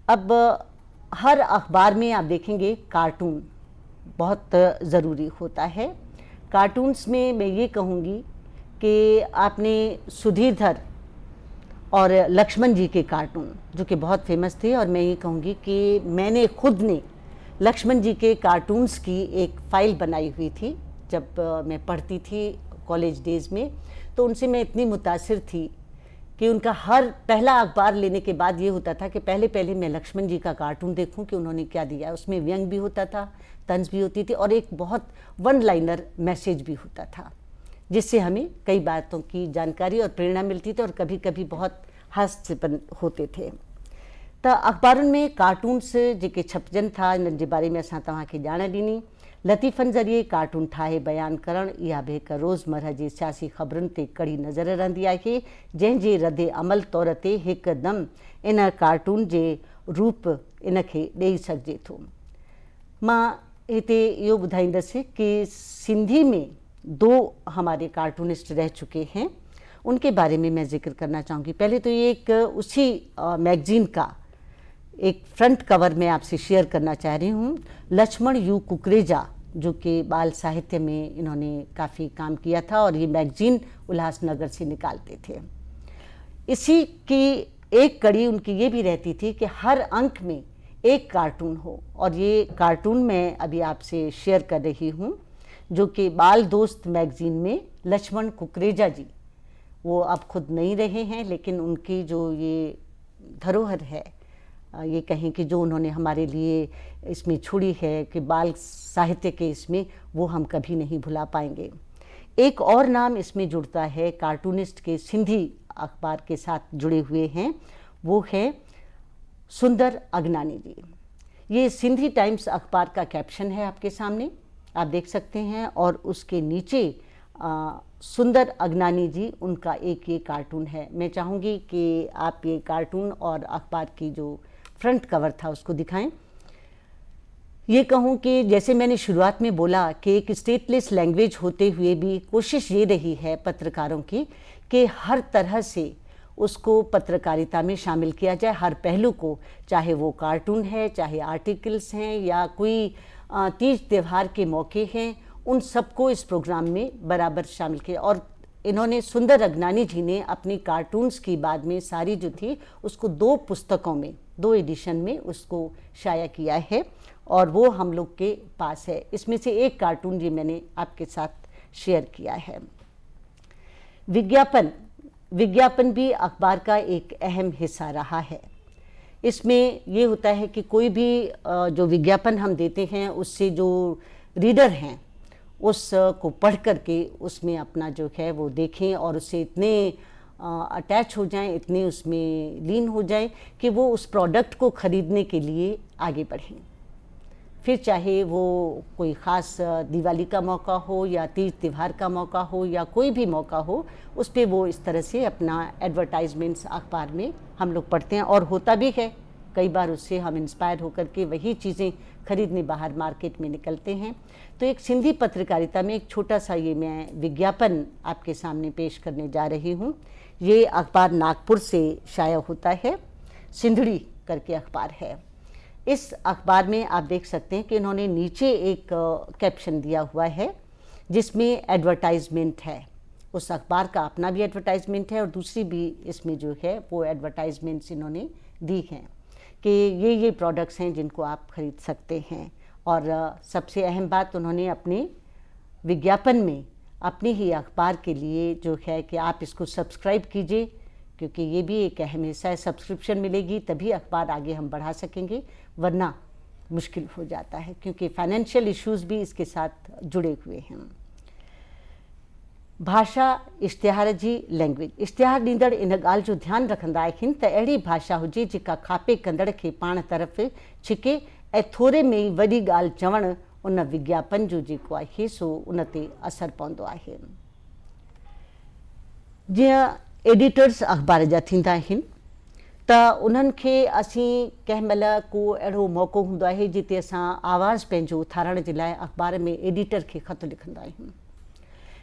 अब हर अखबार में आप देखेंगे कार्टून बहुत ज़रूरी होता है। कार्टून्स में मैं ये कहूँगी कि आपने सुधीरधर और लक्ष्मण जी के कार्टून जो कि बहुत फेमस थे, और मैं ये कहूँगी कि मैंने खुद ने लक्ष्मण जी के कार्टून्स की एक फ़ाइल बनाई हुई थी जब मैं पढ़ती थी कॉलेज डेज़ में। तो उनसे मैं इतनी मुतासिर थी कि उनका हर पहला अखबार लेने के बाद ये होता था कि पहले मैं लक्ष्मण जी का कार्टून देखूं कि उन्होंने क्या दिया। उसमें व्यंग भी होता था, तंज भी होती थी और एक बहुत वन लाइनर मैसेज भी होता था, जिससे हमें कई बातों की जानकारी और प्रेरणा मिलती थी और कभी कभी बहुत हास्यपन होते थे। तो अखबारुनि में कार्टून्स जेके छपजनि था इन जे बारे में असां तव्हांखे ॼाण ॾिनी। लतीफ़नि ज़रिए कार्टून ठाहे बयान करण इहा भी एक रोज़मर्रा जी सियासी ख़बरुनि ते कड़ी नज़र रहंदी आहे, जंहिंजे रद्द अमल तौर ते हिकदम इन कार्टून जे रूप इनखे ॾेई सघिजे थो। मां हिते इहो ॿुधाईंदसि कि सिंधी में 2 हमारे कार्टूनिस्ट रह चुके हैं, उनके बारे में मैं जिक्र करना चाहूँगी। पहले तो ये एक उसी मैगज़ीन का एक फ्रंट कवर में आपसे शेयर करना चाह रही हूँ। लक्ष्मण यू कुकरेजा, जो कि बाल साहित्य में इन्होंने काफ़ी काम किया था और ये मैगज़ीन उल्लासनगर से निकालते थे। इसी की एक कड़ी उनकी ये भी रहती थी कि हर अंक में एक कार्टून हो, और ये कार्टून मैं अभी आपसे शेयर कर रही हूँ जो कि बाल दोस्त मैगज़ीन में लक्ष्मण कुकरेजा जी, वो अब खुद नहीं रहे हैं, लेकिन उनकी जो ये धरोहर है, ये कहें कि जो उन्होंने हमारे लिए इसमें छोड़ी है कि बाल साहित्य के इसमें, वो हम कभी नहीं भुला पाएंगे। एक और नाम इसमें जुड़ता है, कार्टूनिस्ट के सिंधी अखबार के साथ जुड़े हुए हैं, वो है सुंदर अगनानी जी। ये सिंधी टाइम्स अखबार का कैप्शन है आपके सामने, आप देख सकते हैं, और उसके नीचे सुंदर अगनानी जी उनका एक ये कार्टून है। मैं चाहूँगी कि आप ये कार्टून और अखबार की जो फ्रंट कवर था उसको दिखाएं। ये कहूँ कि जैसे मैंने शुरुआत में बोला कि एक स्टेटलेस लैंग्वेज होते हुए भी कोशिश ये रही है पत्रकारों की कि हर तरह से उसको पत्रकारिता में शामिल किया जाए, हर पहलू को, चाहे वो कार्टून है, चाहे आर्टिकल्स हैं या कोई तीज त्यौहार के मौके हैं, उन सबको इस प्रोग्राम में बराबर शामिल किया। और इन्होंने सुंदर अगनानी जी ने अपनी कार्टून्स की बाद में सारी जो थी उसको 2 पुस्तकों में, 2 एडिशन में उसको शाया किया है और वो हम लोग के पास है। इसमें से एक कार्टून जी मैंने आपके साथ शेयर किया है। विज्ञापन भी अखबार का एक अहम हिस्सा रहा है। इसमें ये होता है कि कोई भी जो विज्ञापन हम देते हैं उससे जो रीडर हैं उसको पढ़ करके उसमें अपना जो है वो देखें और उससे इतने अटैच हो जाएं, इतने उसमें लीन हो जाएं कि वो उस प्रोडक्ट को ख़रीदने के लिए आगे बढ़ें। फिर चाहे वो कोई ख़ास दिवाली का मौका हो या तीज त्यौहार का मौका हो या कोई भी मौका हो, उस पर वो इस तरह से अपना एडवर्टाइजमेंट्स अखबार में हम लोग पढ़ते हैं और होता भी है। कई बार उससे हम इंस्पायर होकर के वही चीज़ें खरीदने बाहर मार्केट में निकलते हैं। तो एक सिंधी पत्रकारिता में एक छोटा सा ये मैं विज्ञापन आपके सामने पेश करने जा रही हूँ। ये अखबार नागपुर से शाया होता है, सिंधड़ी करके अखबार है। इस अखबार में आप देख सकते हैं कि इन्होंने नीचे एक कैप्शन दिया हुआ है जिसमें एडवर्टाइजमेंट है। उस अखबार का अपना भी एडवर्टाइजमेंट है और दूसरी भी इसमें जो है वो एडवर्टाइजमेंट्स इन्होंने दी हैं कि ये प्रोडक्ट्स हैं जिनको आप खरीद सकते हैं। और सबसे अहम बात, उन्होंने अपने विज्ञापन में अपने ही अखबार के लिए जो है कि आप इसको सब्सक्राइब कीजिए, क्योंकि ये भी एक अहम हिस्सा है। सब्सक्रिप्शन मिलेगी तभी अखबार आगे हम बढ़ा सकेंगे, वरना मुश्किल हो जाता है, क्योंकि फाइनेंशियल इश्यूज़ भी इसके साथ जुड़े हुए हैं। भाषा इश्तिहार जी लैंग्वेज। इश्तिहार ॾींदड़ इन ॻाल्हि जो ध्यानु रखंदा आहिनि त अहिड़ी भाषा हुजे जेका खापे कंदड़ खे पाण तरफ़ छिके ऐं थोरे में ई वॾी ॻाल्हि चवणु उन विज्ञापन जो जेको आहे सो उन ते असरु पवंदो आहे। जीअं एडिटर्स अखबार जा थींदा आहिनि त उन्हनि खे असीं कंहिं महिल को अहिड़ो मौक़ो हूंदो आहे जिते असां आवाज़ु पंहिंजो उथारण जे लाइ अखबार में एडिटर खे ख़त लिखंदा आहियूं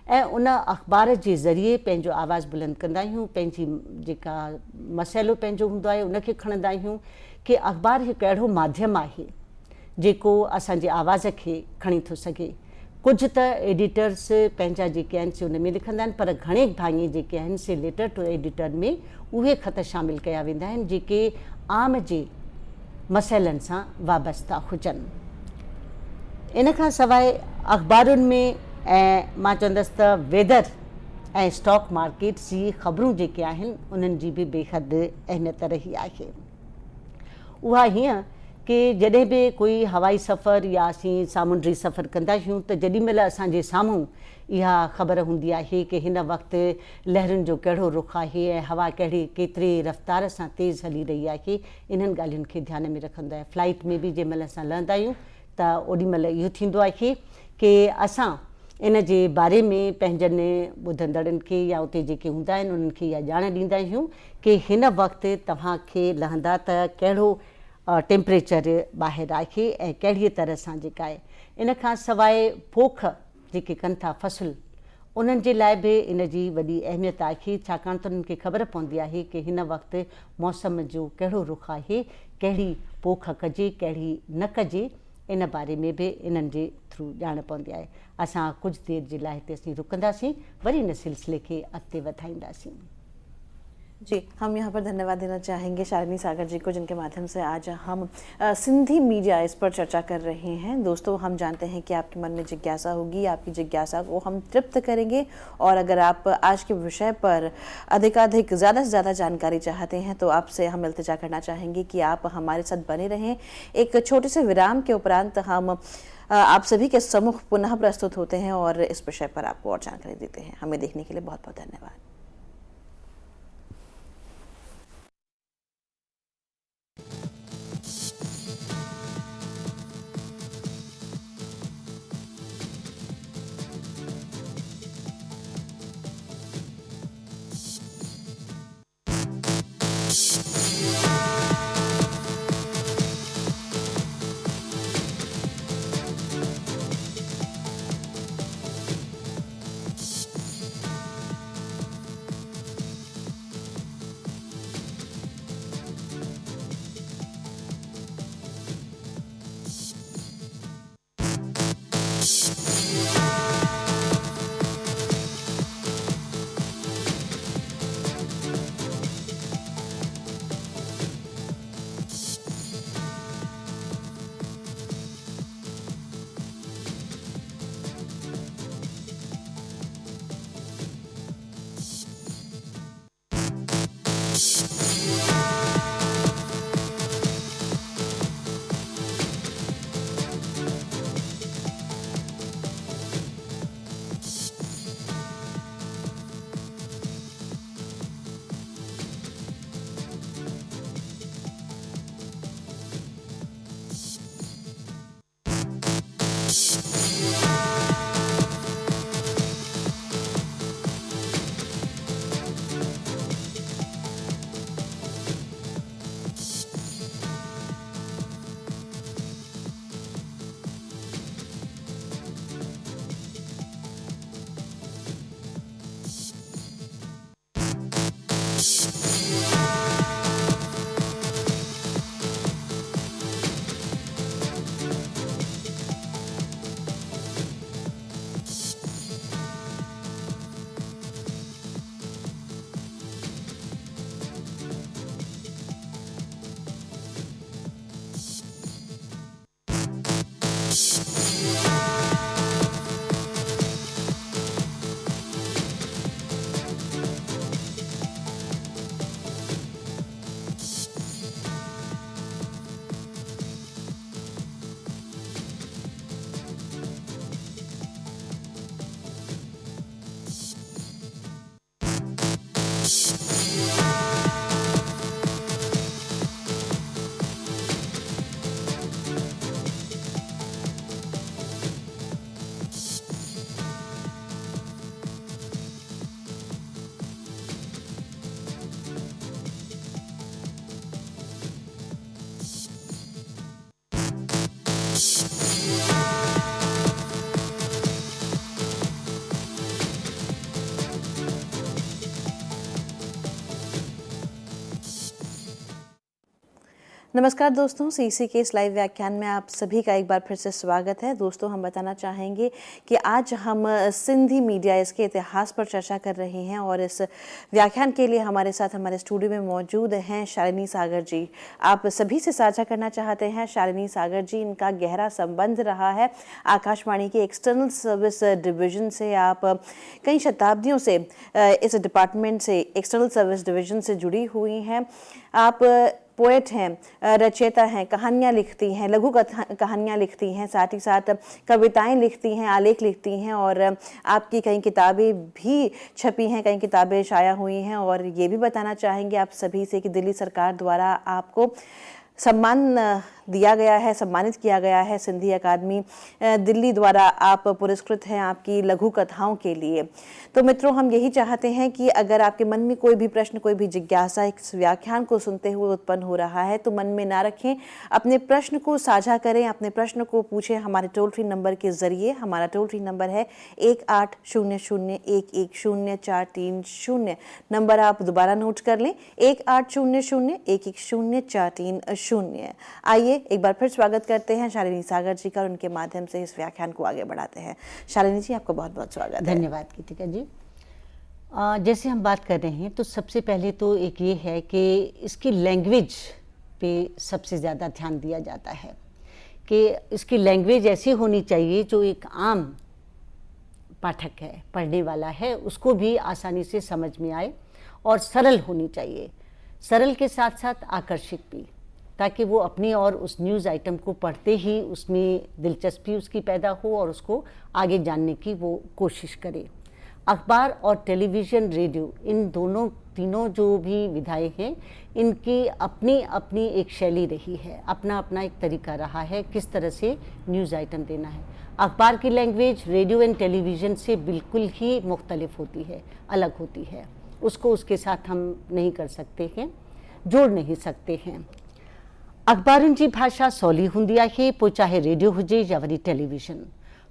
ऐं उन अखबार जे ज़रिए पंहिंजो आवाज़ु बुलंद कंदा आहियूं, पंहिंजी जेका मसइलो पंहिंजो हूंदो आहे उनखे खणंदा आहियूं कि अखबार हिकु अहिड़ो माध्यम आहे जेको असांजे आवाज़ खे खणी थो सघे। कुझु त एडिटर्स पंहिंजा जेके आहिनि से उन में लिखंदा आहिनि, पर घणे भाङे जेके आहिनि से लेटर टू एडिटर में उहे ख़त शामिलु कया वेंदा आहिनि जेके आम जे मसइलनि सां वाबस्ता हुजनि। इन खां सवाइ अखबारुनि में ऐं मां चवंदसि त वेदर ऐं स्टॉक मार्केट्स जी ख़बरूं जेके आहिनि उन्हनि जी बि बेहद अहमियत रही आहे। उहा हीअं कि जॾहिं बि कोई हवाई सफ़र या असीं सामुंडी सफ़र कंदा आहियूं त जेॾी महिल असांजे साम्हूं इहा ख़बर हूंदी आहे कि हिन वक़्तु लहरुनि जो कहिड़ो रुख आहे ऐं हवा केतिरे रफ़्तार सां तेज़ हली रही आहे, इन्हनि ॻाल्हियुनि खे ध्यान में रखंदा आहियूं। फ्लाइट में बि जंहिं महिल असां लहंदा आहियूं त ओॾी महिल इहो थींदो आहे कि असां इन जे बारे में पंहिंजनि ॿुधंदड़नि खे या उते जेके हूंदा आहिनि उन्हनि खे इहा ॼाण ॾींदा आहियूं कि हिन वक़्तु तव्हांखे लहंदा त कहिड़ो टेम्परेचर ॿाहिरि आहे ऐं कहिड़ीअ तरह सां जेका आहे। इन खां सवाइ पोख जेके कनि था फ़सुलु, उन्हनि जे लाइ बि इन जी वॾी अहमियत आहे, छाकाणि त उन्हनि खे ख़बर पवंदी आहे कि हिन वक़्तु मौसम जो कहिड़ो रुख आहे, कहिड़ी पोख कजे कहिड़ी न कजे, इन बारे में भी इन्हनि जे थ्रू ॼाण पवंदी आहे। असां कुछ देर जे लाइ हिते असीं रुकंदासीं, वरी इन सिलसिले खे अॻिते वधाईंदासीं। जी, हम यहाँ पर धन्यवाद देना चाहेंगे शालिनी सागर जी को, जिनके माध्यम से आज हम सिंधी मीडिया इस पर चर्चा कर रहे हैं। दोस्तों, हम जानते हैं कि आपके मन में जिज्ञासा होगी, आपकी जिज्ञासा को हम तृप्त करेंगे और अगर आप आज के विषय पर अधिकाधिक ज़्यादा से ज़्यादा जानकारी चाहते हैं तो आपसे हम इल्तिजा करना चाहेंगे कि आप हमारे साथ बने रहें। एक छोटे से विराम के उपरांत हम आप सभी के सम्मुख पुनः प्रस्तुत होते हैं और इस विषय पर आपको और जानकारी देते हैं। हमें देखने के लिए बहुत बहुत धन्यवाद। नमस्कार दोस्तों, सीसी के इस लाइव व्याख्यान में आप सभी का एक बार फिर से स्वागत है। दोस्तों, हम बताना चाहेंगे कि आज हम सिंधी मीडिया इसके इतिहास पर चर्चा कर रहे हैं और इस व्याख्यान के लिए हमारे साथ हमारे स्टूडियो में मौजूद हैं शालिनी सागर जी। आप सभी से साझा करना चाहते हैं शालिनी सागर जी, इनका गहरा संबंध रहा है आकाशवाणी के एक्सटर्नल सर्विस डिवीज़न से। आप कई शताब्दियों से इस डिपार्टमेंट से, एक्सटर्नल सर्विस डिवीज़न से जुड़ी हुई हैं। आप पोएट हैं, रचयिता हैं, कहानियाँ लिखती हैं, लघु कहानियाँ लिखती हैं, साथ ही साथ कविताएं लिखती हैं, आलेख लिखती हैं और आपकी कई किताबें भी छपी हैं, कई किताबें शाया हुई हैं। और ये भी बताना चाहेंगे आप सभी से कि दिल्ली सरकार द्वारा आपको सम्मान दिया गया है, सम्मानित किया गया है सिंधी अकादमी दिल्ली द्वारा। आप पुरस्कृत हैं आपकी लघु कथाओं के लिए। तो मित्रों, हम यही चाहते हैं कि अगर आपके मन में कोई भी प्रश्न, कोई भी जिज्ञासा इस व्याख्यान को सुनते हुए उत्पन्न हो रहा है तो मन में ना रखें, अपने प्रश्न को साझा करें, अपने प्रश्न को पूछें हमारे टोल फ्री नंबर के जरिए। हमारा टोल फ्री नंबर है 1800110430। नंबर आप दोबारा नोट कर लें, 1800110430। आइए एक बार फिर स्वागत करते हैं शालिनी सागर जी का और उनके माध्यम से इस व्याख्यान को आगे बढ़ाते हैं। शालिनी जी, आपका बहुत बहुत स्वागत है। धन्यवाद गीतिका जी। जैसे हम बात कर रहे हैं तो सबसे पहले तो एक ये है कि इसकी लैंग्वेज पे सबसे ज़्यादा ध्यान दिया जाता है कि इसकी लैंग्वेज ऐसी होनी चाहिए जो एक आम पाठक है, पढ़ने वाला है, उसको भी आसानी से समझ में आए और सरल होनी चाहिए। सरल के साथ साथ आकर्षक भी, ताकि वो अपनी और उस न्यूज़ आइटम को पढ़ते ही उसमें दिलचस्पी उसकी पैदा हो और उसको आगे जानने की वो कोशिश करे। अखबार और टेलीविज़न, रेडियो, इन तीनों जो भी विधाएं हैं, इनकी अपनी अपनी एक शैली रही है, अपना अपना एक तरीका रहा है किस तरह से न्यूज़ आइटम देना है। अखबार की लैंग्वेज रेडियो एंड टेलीविज़न से बिल्कुल ही मुख्तलिफ होती है, अलग होती है। उसको उसके साथ हम नहीं कर सकते हैं, जोड़ नहीं सकते हैं। अखबारुनि जी भाषा सवली हूंदी आहे, पोइ चाहे रेडियो हुजे या वरी टेलीविज़न।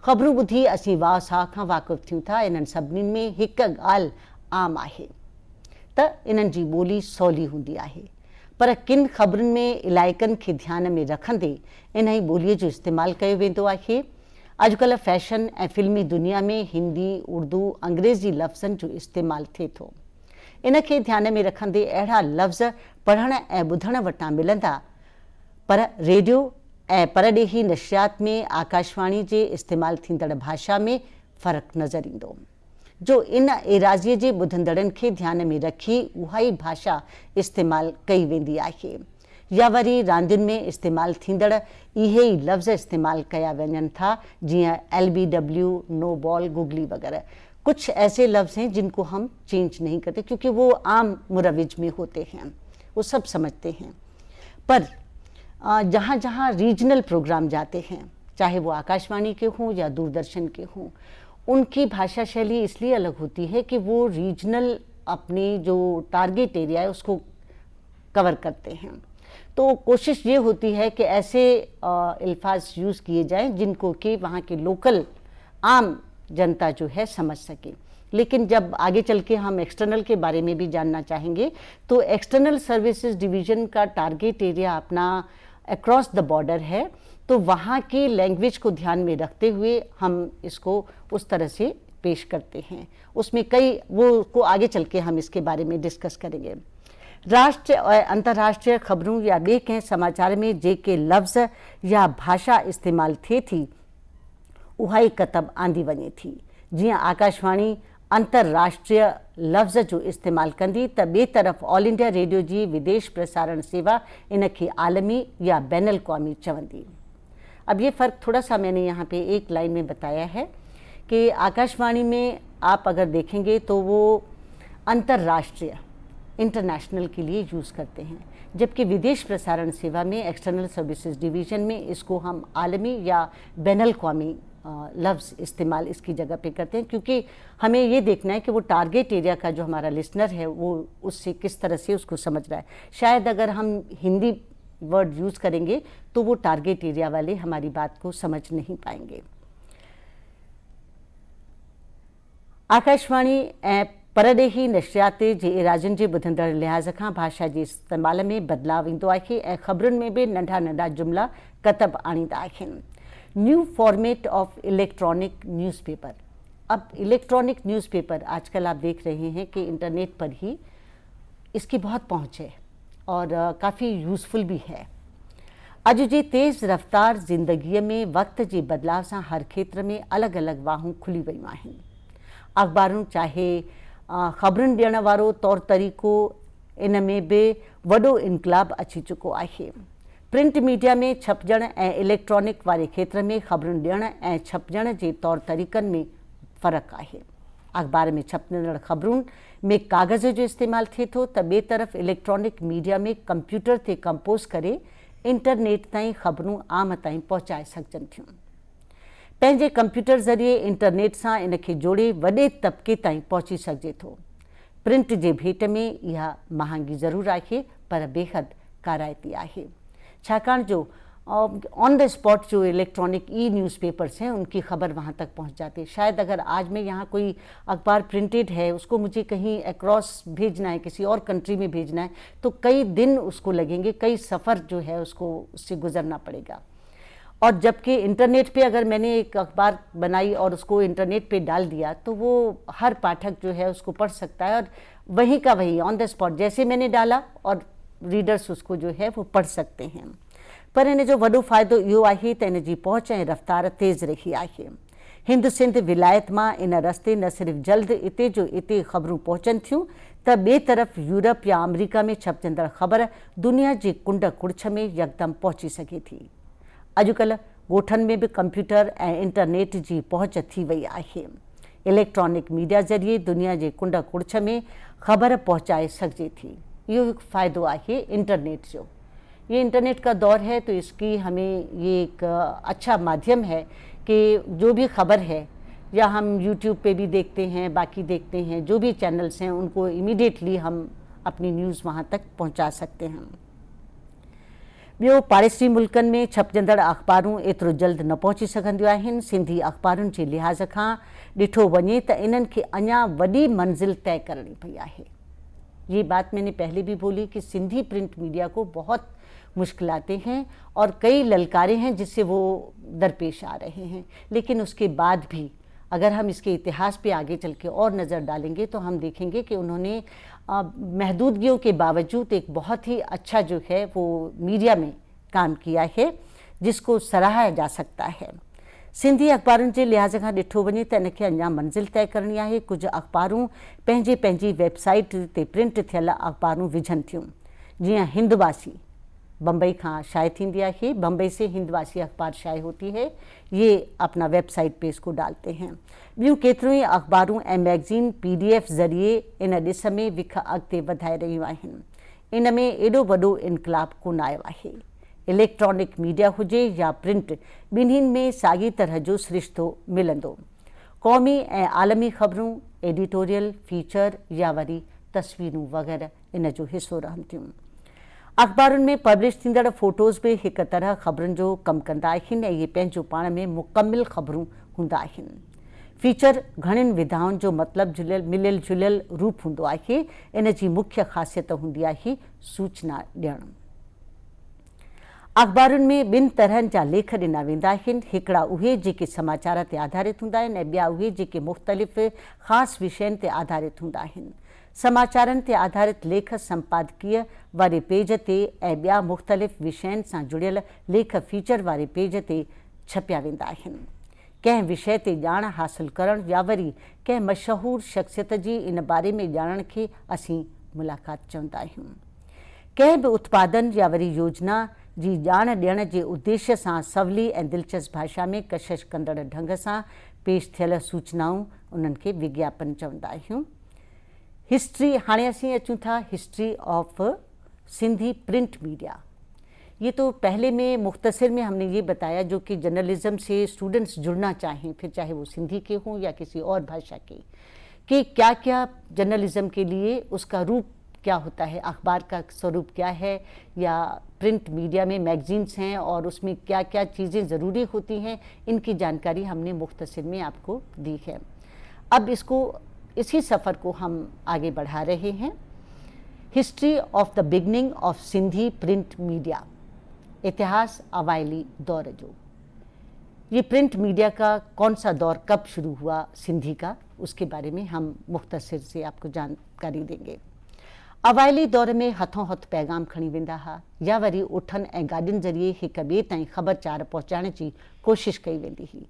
ख़बरूं ॿुधी असीं वाह साह खां वाक़ुफ़ु थियूं था। इन्हनि सभिनीनि में हिकु ॻाल्हि आम आहे त इन्हनि जी ॿोली सवली हूंदी आहे, पर किन ख़बरुनि में इलाइक़नि खे ध्यान में रखंदे इन ई ॿोलीअ जो इस्तेमालु कयो वेंदो आहे। अॼुकल्ह फैशन ऐं फिल्मी दुनिया में हिंदी, उर्दू, अंग्रेज़ी लफ़्ज़नि जो इस्तेमालु थिए थो। इन खे ध्यान में रखंदे अहिड़ा लफ़्ज़ पढ़ण ऐं ॿुधण वटां मिलंदा, पर रेडियो ऐं परॾेही नशियात में आकाशवाणी जे इस्तेमालु थींदड़ भाषा में फ़र्क़ु नज़र ईंदो, जो इन एराज़ीअ जे ॿुधंदड़नि खे ध्यान में रखी उहा ई भाषा इस्तेमालु कई वेंदी आहे, या वरी रांदियुनि में इस्तेमालु थींदड़ इहे ई लफ़्ज़ इस्तेमालु कया वञनि था, जीअं LBW, नो बॉल, गुगली वग़ैरह। कुछ ऐसे लफ्ज़ हैं जिनको हम चेंज नहीं करते क्योंकि वो आम मुरविज में होते हैं, वो सब समझते हैं। पर जहाँ जहाँ रीजनल प्रोग्राम जाते हैं, चाहे वो आकाशवाणी के हों या दूरदर्शन के हों, उनकी भाषा शैली इसलिए अलग होती है कि वो रीजनल अपनी जो टारगेट एरिया है उसको कवर करते हैं। तो कोशिश ये होती है कि ऐसे अल्फाज यूज़ किए जाएं जिनको कि वहाँ के लोकल आम जनता जो है समझ सके। लेकिन जब आगे चल के हम एक्सटर्नल के बारे में भी जानना चाहेंगे तो एक्सटर्नल सर्विसेज डिवीज़न का टारगेट एरिया अपना अक्रॉस द बॉर्डर है, तो वहाँ की लैंग्वेज को ध्यान में रखते हुए हम इसको उस तरह से पेश करते हैं। उसमें कई वो को आगे चल के हम इसके बारे में डिस्कस करेंगे। राष्ट्रीय और अंतर्राष्ट्रीय खबरों या ॿिए कंहिं समाचार में जेके लफ़्ज़ या भाषा इस्तेमालु थिए थी उहा ई कतब आंदी वञे थी। जीअं आकाशवाणी अंतर्राष्ट्रीय लफ़्ज़ जो इस्तेमालु कंदी त ॿिए तरफ़ ऑल इंडिया रेडियो जी विदेश प्रसारण सेवा इन खे आलमी या बैन अल-क़ौमी चवंदी। अब ये फ़र्क थोड़ा सा मैंने यहाँ पे एक लाइन में बताया है कि आकाशवाणी में आप अगर देखेंगे तो वो अंतर्राष्ट्रीय, इंटरनेशनल के लिए यूज़ करते हैं, जबकि विदेश प्रसारण सेवा में एक्सटर्नल सर्विसेज डिवीज़न में इसको हम आलमी या बैन अल-क़ौमी लफ्ज़ इस्तेमाल इसकी जगह पे करते हैं, क्योंकि हमें ये देखना है कि वो टारगेट एरिया का जो हमारा लिसनर है वो उससे किस तरह से उसको समझ रहा है। शायद अगर हम हिंदी वर्ड यूज़ करेंगे तो वो टारगेट एरिया वाले हमारी बात को समझ नहीं पाएंगे। आकाशवाणी ऐं पर ॾेही नशियाते जे इराजनि जे ॿुधंदड़ लिहाज़ खां भाषा जे इस्तेमाल में बदिलाव ईंदो आहे ऐं ख़बरुनि में भी नंढा नंढा जुमला कतब आणींदा आहिनि। New format of electronic newspaper. अब इलेक्ट्रॉनिक न्यूज़पेपर आजकल आप देख रहे हैं कि इंटरनेट पर ही इसकी बहुत पहुँच है और काफ़ी यूज़फुल भी है। अॼु जी तेज़ रफ़्तार ज़िंदगीअ में वक़्त जे बदिलाव सां हर खेत्र में अलॻि अलॻि वाहूं खुली वियूं आहिनि। अख़बारूं चाहे ख़बरुनि ॾियण वारो तौर तरीक़ो, इन में बि वॾो इनकलाब अची चुको आहे। प्रिंट मीडिया में छपजण ऐं इलेक्ट्रॉनिक वारे खेत्र में ख़बरुनि ॾियण ऐं छपजण जे तौर तरीक़नि में फ़र्क़ु आहे। अख़बार में छपजंदड़ ख़बरुनि में कागज़ जो इस्तेमालु थिए थो त ॿिए तरफ़ इलेक्ट्रॉनिक मीडिया में कंप्यूटर ते कंपोज़ करे इंटरनेट ताईं ख़बरूं आम ताईं पहुचाए सघजनि थियूं। पंहिंजे कंप्यूटर ज़रिए इंटरनेट सां इन खे जोड़े वॾे तबिके ताईं पहुची सघिजे थो। प्रिंट जे भेट में इहा महांगी ज़रूरु आहे पर बेहद काराइती आहे, छाकाणि जो ऑन द स्पॉट जो इलेक्ट्रॉनिक न्यूज़पेपर्स हैं उनकी खबर वहाँ तक पहुँच जाती है। शायद अगर आज में यहाँ कोई अखबार प्रिंटेड है, उसको मुझे कहीं अक्रॉस भेजना है, किसी और कंट्री में भेजना है, तो कई दिन उसको लगेंगे, कई सफ़र जो है उसको उससे गुजरना पड़ेगा। और जबकि इंटरनेट पे अगर मैंने एक अखबार बनाई और उसको इंटरनेट पे डाल दिया तो वो हर पाठक जो है उसको पढ़ सकता है और वहीं का वहीं ऑन द स्पॉट जैसे मैंने डाला और रीडर्स उसको जो है वो पढ़ सकते हैं। पर इन जो वॾो फ़ाइदो इहो आहे त इन जी पहुच ऐं रफ़्तार तेज़ रही आहे। हिंद सिंध विलायत मां इन रस्ते न सिर्फ़ जल्द इते जो इते ख़बरूं पहुचनि थियूं त ॿिए तरफ़ यूरोप या अमेरिका में छपजंदड़ ख़बर दुनिया जे कुंड कुड़छ में यकदम पहुची सघे थी। अॼुकल्ह ॻोठनि में बि कंप्यूटर ऐं इंटरनेट जी पहुच थी वई आहे। इलेक्ट्रॉनिक मीडिया ज़रिए दुनिया जे कुंड कुड़छ में ख़बर पहुचाए सघिजे थी। इहो हिकु फ़ाइदो आहे इंटरनेट जो। ये इंटरनेट का दौर है तो इसकी हमें ये एक अच्छा माध्यम है कि जो भी खबर है या हम यूट्यूब पे भी देखते हैं, बाकी देखते हैं, जो भी चैनल्स हैं उनको इमीडिएटली हम अपनी न्यूज़ वहाँ तक पहुँचा सकते हैं। ॿियो, पाड़ेसी मुल्कनि में छपजंदड़ अख़बारूं एतिरो जल्द न पहुची सघंदियूं आहिनि। सिंधी अख़बारुनि जे लिहाज़ खां ॾिठो वञे त इन्हनि खे अञा वॾी मंज़िल तय करणी पई आहे। ये बात मैंने पहले भी बोली कि सिंधी प्रिंट मीडिया को बहुत मुश्किलातें हैं और कई ललकारे हैं जिससे वो दरपेश आ रहे हैं, लेकिन उसके बाद भी अगर हम इसके इतिहास पे आगे चल के और नज़र डालेंगे तो हम देखेंगे कि उन्होंने महदूदगियों के बावजूद एक बहुत ही अच्छा जो है वो मीडिया में काम किया है जिसको सराहा जा सकता है। सिंधी अख़बारुनि जे लिहाज़ खां ॾिठो वञे त इनखे अञा मंज़िल तय करणी आहे। कुझु अख़बारूं पंहिंजी वेबसाइट ते प्रिंट थियल अख़बारूं विझनि थियूं, जीअं हिंदवासी बम्बई खां शाये थींदी आहे। बम्बई से हिंदवासी अखबार शाये होती है, ये अपना वेबसाइट पे इसको डालते हैं। ॿियूं केतिरियूं ई अख़बारूं ऐं मैगज़ीन PDF ज़रिए इन ॾिस में विख अॻिते वधाए रहियूं आहिनि। इन में एॾो वॾो इनकलाब कोन आयो आहे। इलेक्ट्रॉनिक मीडिया हुजे या प्रिंट, ॿिन्हिनि में साॻी तरह जो सिरिश्तो मिलंदो। क़ौमी ऐं आलमी ख़बरूं, एडिटोरियल, फीचर या वरी तस्वीरूं वग़ैरह इन जो हिसो रहंदियूं। अख़बारुनि में पब्लिश थींदड़ फ़ोटोज़ बि हिकु तरह ख़बरुनि जो कमु कंदा आहिनि ऐं इहे पंहिंजो पाण में मुकमिल ख़बरूं हूंदा आहिनि। फीचर घणनि विधाउनि जो मतिलबु मिलियल जुलियल रूप हूंदो आहे। इन जी मुख्य ख़ासियत हूंदी आहे सूचना ॾियणु। अख़बारुनि में ॿिनि तरहनि जा लेख ॾिना वेंदा आहिनि। हिकिड़ा उहे जेके समाचार ते आधारित हूंदा आहिनि ऐं ॿिया उहे जेके मुख़्तलिफ़ ख़ासि विषयनि ते आधारित हूंदा आहिनि। समाचारनि ते आधारित लेख संपादकीय वारे पेज ते ऐं ॿिया मुख़्तलिफ़ विषयनि सां जुड़ियल लेख फीचर वारे पेज ते छपिया वेंदा आहिनि। कंहिं विषय ते ॼाण हासिल करणु या वरी कंहिं मशहूर शख़्सियत जी इन बारे में ॼाणण खे असीं मुलाक़ात चवंदा आहियूं। कंहिं बि उत्पादन या वरी योजना जी ॼाण ॾियण जे उद्देश्य सां सवली ऐं दिलचस्प भाषा में कशिश कंदड़ ढंग सां पेश थियल सूचनाऊं उन्हनि खे विज्ञापन चवंदा आहियूं। हिस्ट्री, हाणे असीं अचूं था history of Sindhi print media. ये तो पहले में मुख्तसर में हमने ये बताया जो कि जर्नलिज्म से स्टूडेंट्स जुड़ना चाहें, फिर चाहे वो सिंधी के हों या किसी और भाषा के, कि क्या क्या जर्नलिज्म के लिए उसका रूप क्या होता है, अखबार का स्वरूप क्या है या प्रिंट मीडिया में मैगजीन्स हैं और उसमें क्या क्या चीज़ें ज़रूरी होती हैं, इनकी जानकारी हमने मुख्तसर में आपको दी है। अब इसको इसी सफ़र को हम आगे बढ़ा रहे हैं। History of the beginning of Sindhi print media, इतिहास अवाइली दौर जो। ये प्रिंट मीडिया का कौन सा दौर कब शुरू हुआ सिंधी का, उसके बारे में हम मुख्तसर से आपको जानकारी देंगे। अवाइली दौर में हथों हथ पैगाम खणी वेंदा हा या वरी उठन ऐं गाॾियुनि ज़रिए हिक ॿिए ताईं ख़बरचार पहुचाइण जी कोशिश कई वेंदी हुई।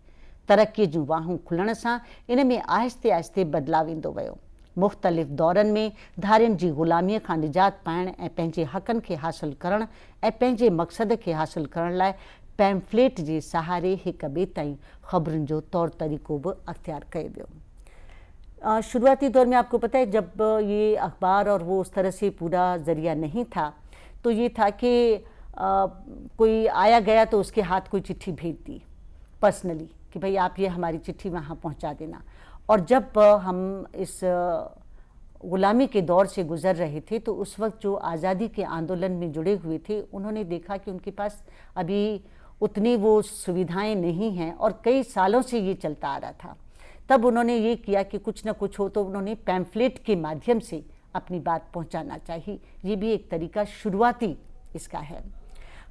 तरक़ीअ जूं वाहूं खुलण सां इन में आहिस्ते आहिस्ते बदिलाव ईंदो वियो। मुख़्तलिफ़ दौरनि में धारियुनि जी ग़ुलामीअ खां निजात पाइण ऐं पंहिंजे हक़नि खे हासिलु करण ऐं पंहिंजे मक़सद खे हासिलु करण लाइ पैम्फलेट जे सहारे हिक ॿिए ताईं ख़बरुनि जो तौर तरीक़ो भी अख्तियार कयो वियो। शुरुआती दौर में आपको पता है जब ये अखबार और वो उस तरह से पूरा ज़रिया नहीं था, तो ये था कि कोई आया गया तो उसके हाथ कोई चिट्ठी भेज दी पर्सनली कि भाई आप ये हमारी चिट्ठी वहाँ पहुँचा देना। और जब हम इस ग़ुलामी के दौर से गुज़र रहे थे तो उस वक्त जो आज़ादी के आंदोलन में जुड़े हुए थे उन्होंने देखा कि उनके पास अभी उतनी वो सुविधाएं नहीं हैं और कई सालों से ये चलता आ रहा था। तब उन्होंने ये किया कि कुछ न कुछ हो तो उन्होंने पैम्फलेट के माध्यम से अपनी बात पहुंचाना चाहिए। ये भी एक तरीका शुरुआती इसका है।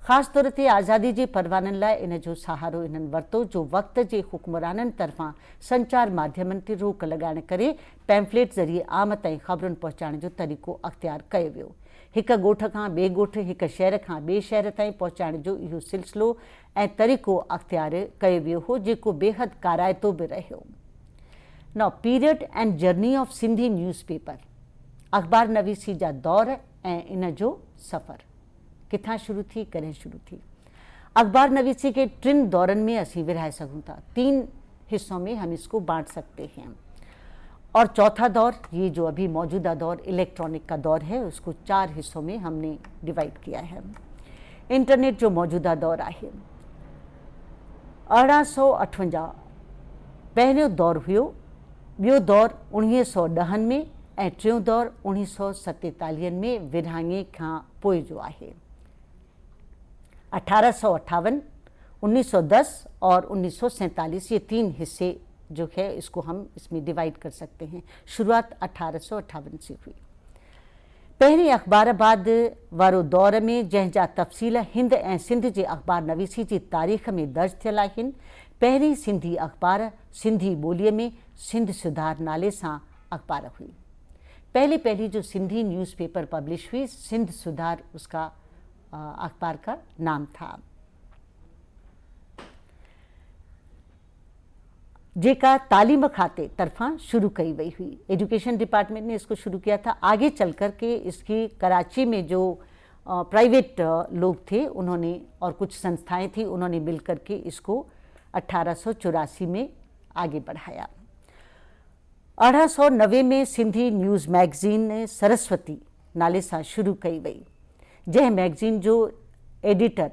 ख़ासि तौर ते आज़ादी जे परवाननि लाइ इन जो सहारो इन्हनि वरितो जो वक़्त जे हुक्मराननि तरफ़ां संचार माध्यमनि ते रोक लॻाइण करे पैम्फलेट ज़रिए आम ताईं ख़बरुनि पहुचाइण जो तरीक़ो अख्तियार कयो वियो। हिक ॻोठ खां ॿिए ॻोठ, हिक शहर खां ॿिए शहर ताईं पहुचाइण जो इहो सिलसिलो ऐं तरीक़ो अख्तियार कयो वियो हो जेको बेहद काराइतो बि रहियो। Now period and journey of Sindhi newspaper, अख़बार नवीसी जा दौर ऐं इन जो सफ़र किथां शुरू थी, कॾहिं शुरू थी। अख़बार नवीसी के 3 दौरन में असीं विरहाए सघूं था। 3 हिस्सों में हम इसको बांट सकते हैं। और चौथा दौर, ये जो अभी मौजूदा दौर इलेक्ट्रॉनिक का दौर है, उसको 4 हिस्सों में हमने डिवाइड किया है। इंटरनेट जो मौजूदा दौर आहे 1858 पहिरियों दौर हुयो, ॿियो दौर 1910 में ऐं टियों दौर 1947 में विरहाङे खां पोइ जो आहे। 1858, 1910 और 1947 ये 3 हिस्से जो है इसको हम इसमें डिवाइड कर सकते हैं। शुरुआत 1858 से हुई। पहिरीं अख़बाराबाद वारो दौर में जंहिंजा तफ़सील हिंद ऐं सिंध जे अख़बार नवीसी जी तारीख़ में दर्ज थियल आहिनि। पहिरीं सिंधी अख़बार सिंधी ॿोलीअ में सिंध सुधार नाले सां अख़बार हुई। पहली जो सिंधी न्यूज़पेपर पब्लिश हुई, सिंध सुधार उसका अख़बार का नाम था, जेका तालीम खाते तरफा शुरू कई वही हुई। एजुकेशन डिपार्टमेंट ने इसको शुरू किया था। आगे चल कर के इसकी कराची में जो प्राइवेट लोग थे उन्होंने और कुछ संस्थाएं थी उन्होंने मिल कर के इसको 1884 में आगे बढ़ाया। 1890 में सिंधी न्यूज़ मैगज़ीन सरस्वती नाले सां शुरू कई वई, जंहिं मैगज़ीन जो एडिटर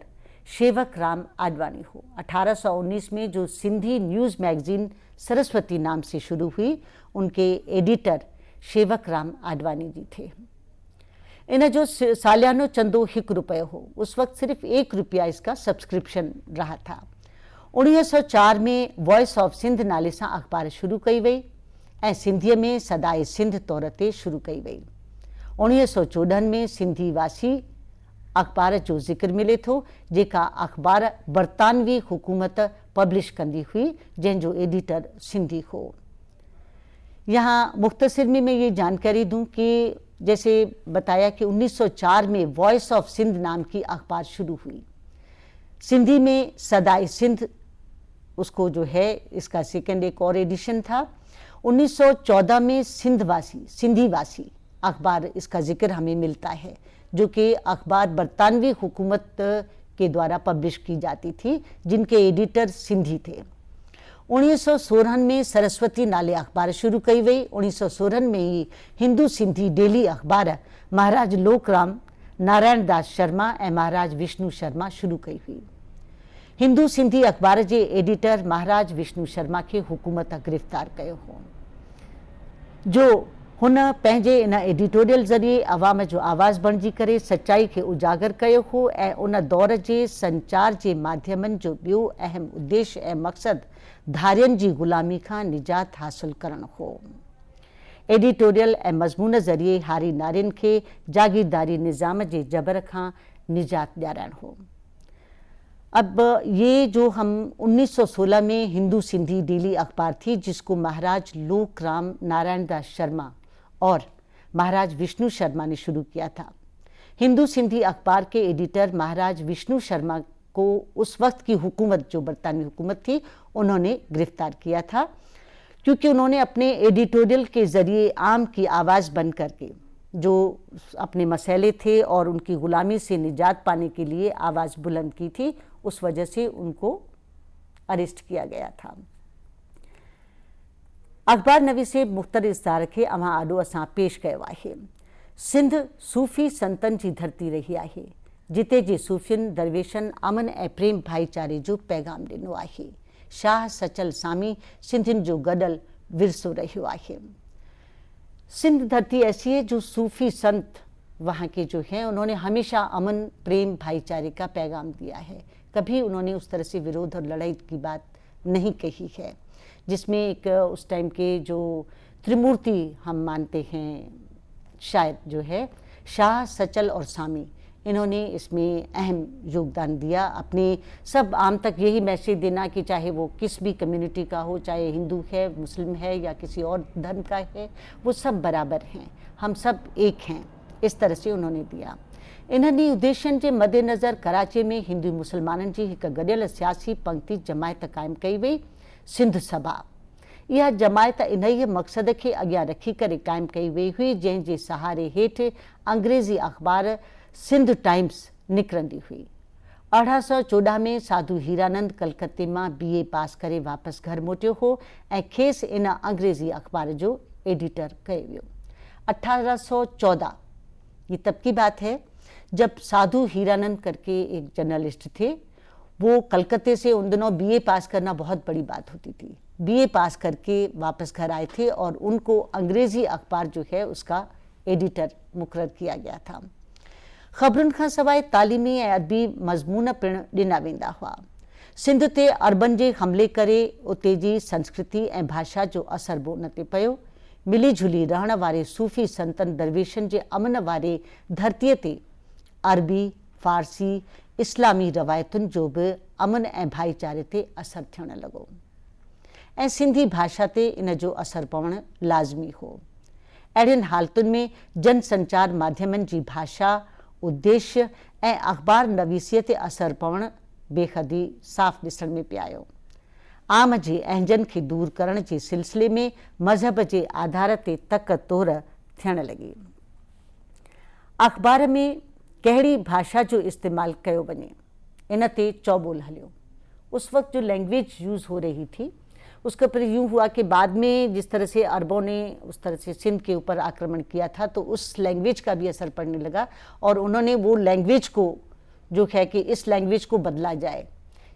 शेवक राम आडवाणी हो। 1819 में जो सिंधी न्यूज़ मैगज़ीन सरस्वती नाम से शुरू हुई, उनके एडिटर शेवक राम आडवाणी जी थे। इन जो सालियानो चंदो 1 रुपयो हो। उस वक्त सिर्फ 1 रुपया इसका सब्सक्रिप्शन रहा था। 1904 में वॉइस ऑफ सिंध नाले सां अख़बार शुरू कई वई ऐं सिंधीअ में सदाए सिंध तौर ते शुरू कई वई। 1914 में सिंधी वासी अख़बार जो ज़िक्र मिले थो, जेका अख़बार बरतानवी हुकूमत पब्लिश कंदी हुई, जंहिंजो एडिटर सिंधी हो। यहाँ मुख्तसर में मैं ये जानकारी दूं कि जैसे बताया कि 1904 में वॉइस ऑफ सिंध नाम की अख़बार शुरू हुई। सिंधी में सदाए सिंध उसको जो है इसका सेकंड एक और एडिशन था। 1914 में सिंधी वासी अख़बार इसका जिक्र हमें मिलता है, जो कि अख़बार बरतानवी हुकूमत के द्वारा पब्लिश की जाती थी, जिनके एडिटर सिंधी थे। 1916 में सरस्वती नाले अख़बार शुरू कई वई। 1916 में ही हिंदू सिंधी डेली अख़बार महाराज लोकराम नारायण दास शर्मा ऐं महाराज विष्णु शर्मा शुरू कई हुई। हिंदू सिंधी अख़बार जे एडिटर महाराज विष्णु शर्मा के हुकूमत गिरफ़्तार कयो हो, जो हुन पंहिंजे इन एडिटोरियल ज़रिए अवाम जो आवाज़ बणिजी करे सच्चाई खे उजागर कयो हो ऐं उन दौर जे संचार जे माध्यमनि जो ॿियो अहम उद्देश्य ऐं मक़सद धारियनि जी ग़ुलामी खां निजात हासिल करणु हो। एडिटोरियल ऐं मज़मून ज़रिए हारी नारियुनि खे जागीरदारी निज़ाम जे जबर खां निजात ॾियाराइणु हो। अब ये जो हम 1916 में हिंदू सिंधी डेली अखबार थी, जिसको महाराज लोकराम नारायण दास शर्मा और महाराज विष्णु शर्मा ने शुरू किया था। हिंदू सिंधी अखबार के एडिटर महाराज विष्णु शर्मा को उस वक्त की हुकूमत, जो बरतानी हुकूमत थी, उन्होंने गिरफ्तार किया था, क्योंकि उन्होंने अपने एडिटोरियल के ज़रिए आम की आवाज़ बन करके जो अपने मसले थे और उनकी ग़ुलामी से निजात पाने के लिए आवाज़ बुलंद की थी, उस वजह से उनको अरेस्ट किया गया था। अखबार नवीसे मुख़्तलिफ़ इज़हार खे अवां आॾो असां पेश कयो आहे। सिंध सूफ़ी संतन जी धरती रही आहे, जिते जे सूफ़ियुनि दरवेशनि अमन ऐं प्रेम भाईचारे जो पैगाम ॾिनो आहे। शाह सचल सामी सिंधियुनि जो गॾल विरसो रहियो आहे। सिंध धरती ऐसी है जो सूफ़ी संत वहाँ के जो हैं, उन्होंने हमेशा अमन प्रेम भाईचारे का पैगाम दिया है। कभी उन्होंने उस तरह से विरोध और लड़ाई की बात नहीं कही है, जिसमें एक उस टाइम के जो त्रिमूर्ति हम मानते हैं, शायद जो है शाह सचल और सामी, इन्होंने इसमें अहम योगदान दिया। अपने सब आम तक यही मैसेज देना कि चाहे वो किस भी कम्युनिटी का हो, चाहे हिंदू है, मुस्लिम है या किसी और धर्म का है, वो सब बराबर हैं, हम सब एक हैं, इस तरह से उन्होंने दिया। इन्हनि उद्देश्यनि जे मद्देनज़र कराची में हिंदू मुसलमाननि जी हिकु गॾियल सियासी पंक्ति जमायत क़ाइमु कई वई, सिंध सभा। इहा जमायत इन ई मक़सद खे अॻियां रखी करे क़ाइमु कई वई हुई, जंहिंजे सहारे हेठि अंग्रेज़ी अख़बार सिंध टाइम्स निकिरंदी हुई। 1814 में साधू हीरानंद कलकत्ते मां BA पास करे वापसि घर मोटियो हो ऐं खेसि इन अंग्रेज़ी अख़बार जो एडिटर कयो वियो। 1814 ये तब की बात है जब साधु हीरानंद करके एक जर्नलिस्ट थे, वो कलकत्ते से उन दिनों BA पास करना बहुत बड़ी बात होती थी। BA पास करके वापस घर आए थे और उनको अंग्रेज़ी अखबार जो है उसका एडिटर मुक़र्रर किया गया था। ख़बरुनि खां सवाइ तालीमी ऐं अदबी मज़मून पिणु ॾिना वेंदा हुआ। सिंध ते अरबन जे हमले करे उते जी संस्कृति ऐं भाषा जो असर बि उन ते पियो। मिली जुली रहण वारे सूफ़ी संतनि दरवेशनि जे अमन वारे धरतीअ ते अरबी, फ़ारसी, इस्लामी रवायतुनि जो बि अमन ऐं भाईचारे ते असरु थियणु लॻो ऐं सिंधी भाषा ते इन जो असरु पवणु लाज़मी हो। अहिड़ियुनि हालतुनि में जनसंचार माध्यमनि जी भाषा, उद्देश्य ऐं अख़बार नवीसीअ ते असरु पवणु बेख़दी साफ़ ॾिसण में पियो आयो। आम जे अहंजनि खे दूर करण जे सिलसिले में मज़हब जे आधार ते तक तोर थियणु लॻी। अख़बार में कहिड़ी भाषा जो इस्तेमालु कयो वञे, इन ते चौबोल हलियो। उस वक्त जो लैंग्वेज यूज़ हो रही थी, उसके ऊपर यूँ हुआ कि बाद में जिस तरह से अरबों ने उस तरह से सिंध के ऊपर आक्रमण किया था, तो उस लैंग्वेज का भी असर पड़ने लगा और उन्होंने वो लैंग्वेज को जो है कि इस लैंग्वेज को बदला जाए,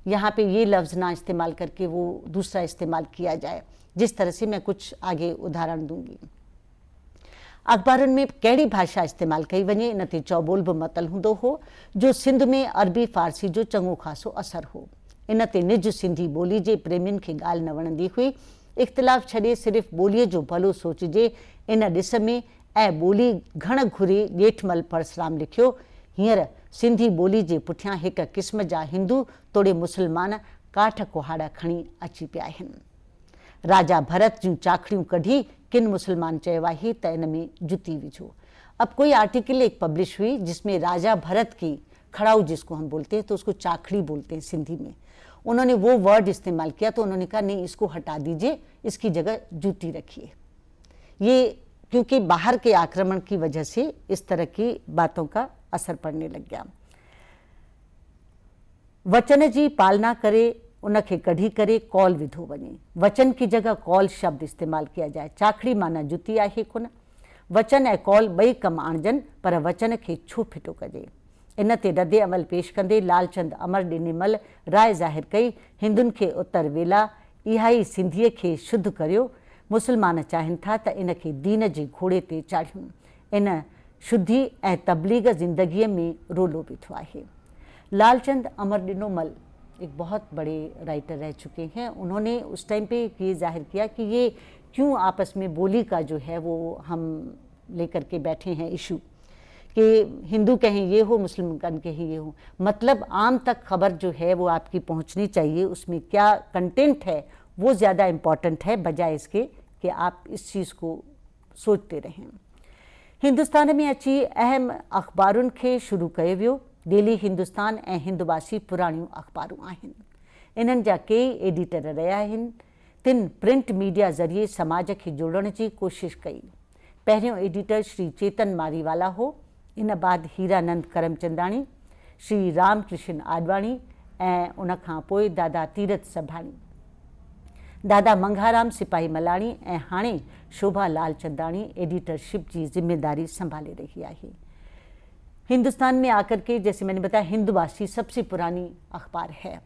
यहाँ पे ये लफ्ज़ ना इस्तेमाल करके वो दूसरा इस्तेमाल किया जाए, जिस तरह से मैं कुछ आगे उदाहरण दूंगी। अखबारुनि में कहिड़ी भाषा इस्तेमालु कई वञे, इन ते चौबोल बि मतल हूंदो हो, जो सिंध में अरबी फ़ारसी जो चङो ख़ासो असरु हो। इन ते निज सिंधी ॿोली जे प्रेमियुनि खे ॻाल्हि न वणंदी हुई। इख़्तिलाफ़ छॾे सिर्फ़ु ॿोलीअ जो भलो सोचिजे, इन ॾिस में ऐं ॿोली घण घुरे ॼेठमल परसराम लिखियो, हींअर सिंधी ॿोली जे पुठियां हिक क़िस्म जा हिंदू तोड़े मुसलमान काठ कुहाड़ा खणी अची पिया आहिनि। राजा भरत जूं चाखड़ियूं कढी किन मुसलमान चयो आहे त इन में जुती विझो। अब कोई आर्टिकल एक पब्लिश हुई जिसमें राजा भरत की खड़ाऊ, जिसको हम बोलते हैं तो उसको चाखड़ी बोलते हैं सिंधी में, उन्होंने वो वर्ड इस्तेमाल किया, तो उन्होंने कहा नहीं, इसको हटा दीजिए, इसकी जगह जूती रखिए। ये क्योंकि बाहर के आक्रमण की वजह से इस तरह की बातों का असर पड़ने लग गया। वचन जी पालना करे उनखे कढी करे कॉल विधो वञे, वचन की जगह कॉल शब्द इस्तेमाल किया जाए। चाखड़ी माना जुती आहे कोन, वचन ऐं कॉल ॿई कम आणजनि, पर वचन खे छो फिटो कजे। इन ते रद्द अमल पेश कंदे लालचंद अमर ॾिनीमल राय ज़ाहिर कई, हिंदुनि खे उतर वेला इहा ई सिंधीअ खे शुद्ध करियो, मुसलमान चाहिनि था त इन खे दीन जे घोड़े ते चाढ़ियूं। इन शुद्धि ऐं तबलीग ज़िंदगीअ में रोलो बीठो आहे। लालचंद अमर ॾिनोमल एक बहुत बड़े राइटर रह चुके हैं। उन्होंने उस टाइम पे ये जाहिर किया कि ये क्यों आपस में बोली का जो है वो हम लेकर के बैठे हैं इशू कि हिंदू कहें ये हो, मुस्लिम कहें ये हो। मतलब आम तक खबर जो है वो आपकी पहुंचनी चाहिए, उसमें क्या कंटेंट है वो ज़्यादा इम्पॉर्टेंट है, बजाय इसके कि आप इस चीज़ को सोचते रहें। हिंदुस्तान में अची अहम अख़बारुनि खे शुरू कयो वियो। डेली हिंदुस्तान ऐं हिंदवासी पुराणियूं अख़बारूं आहिनि। इन्हनि जा कई एडिटर रहिया आहिनि। तिन प्रिंट मीडिया ज़रिए समाज खे जोड़ण जी कोशिश कई। पहिरियों एडिटर श्री चेतन मारीवाला हो, इन बाद हीरानंद करमचंदाणी, श्री रामकृष्ण आडवाणी ऐं उन खां पोइ दादा तीरथ सभाणी, दादा मंघाराम सिपाही मलाणी ऐं हाणे शोभा लालचंदाणी एडिटरशिप की जिम्मेदारी संभाले रही है। हिंदुस्तान में आकर के, जैसे मैंने बताया, हिंदवासी सबसे पुरानी अखबार है,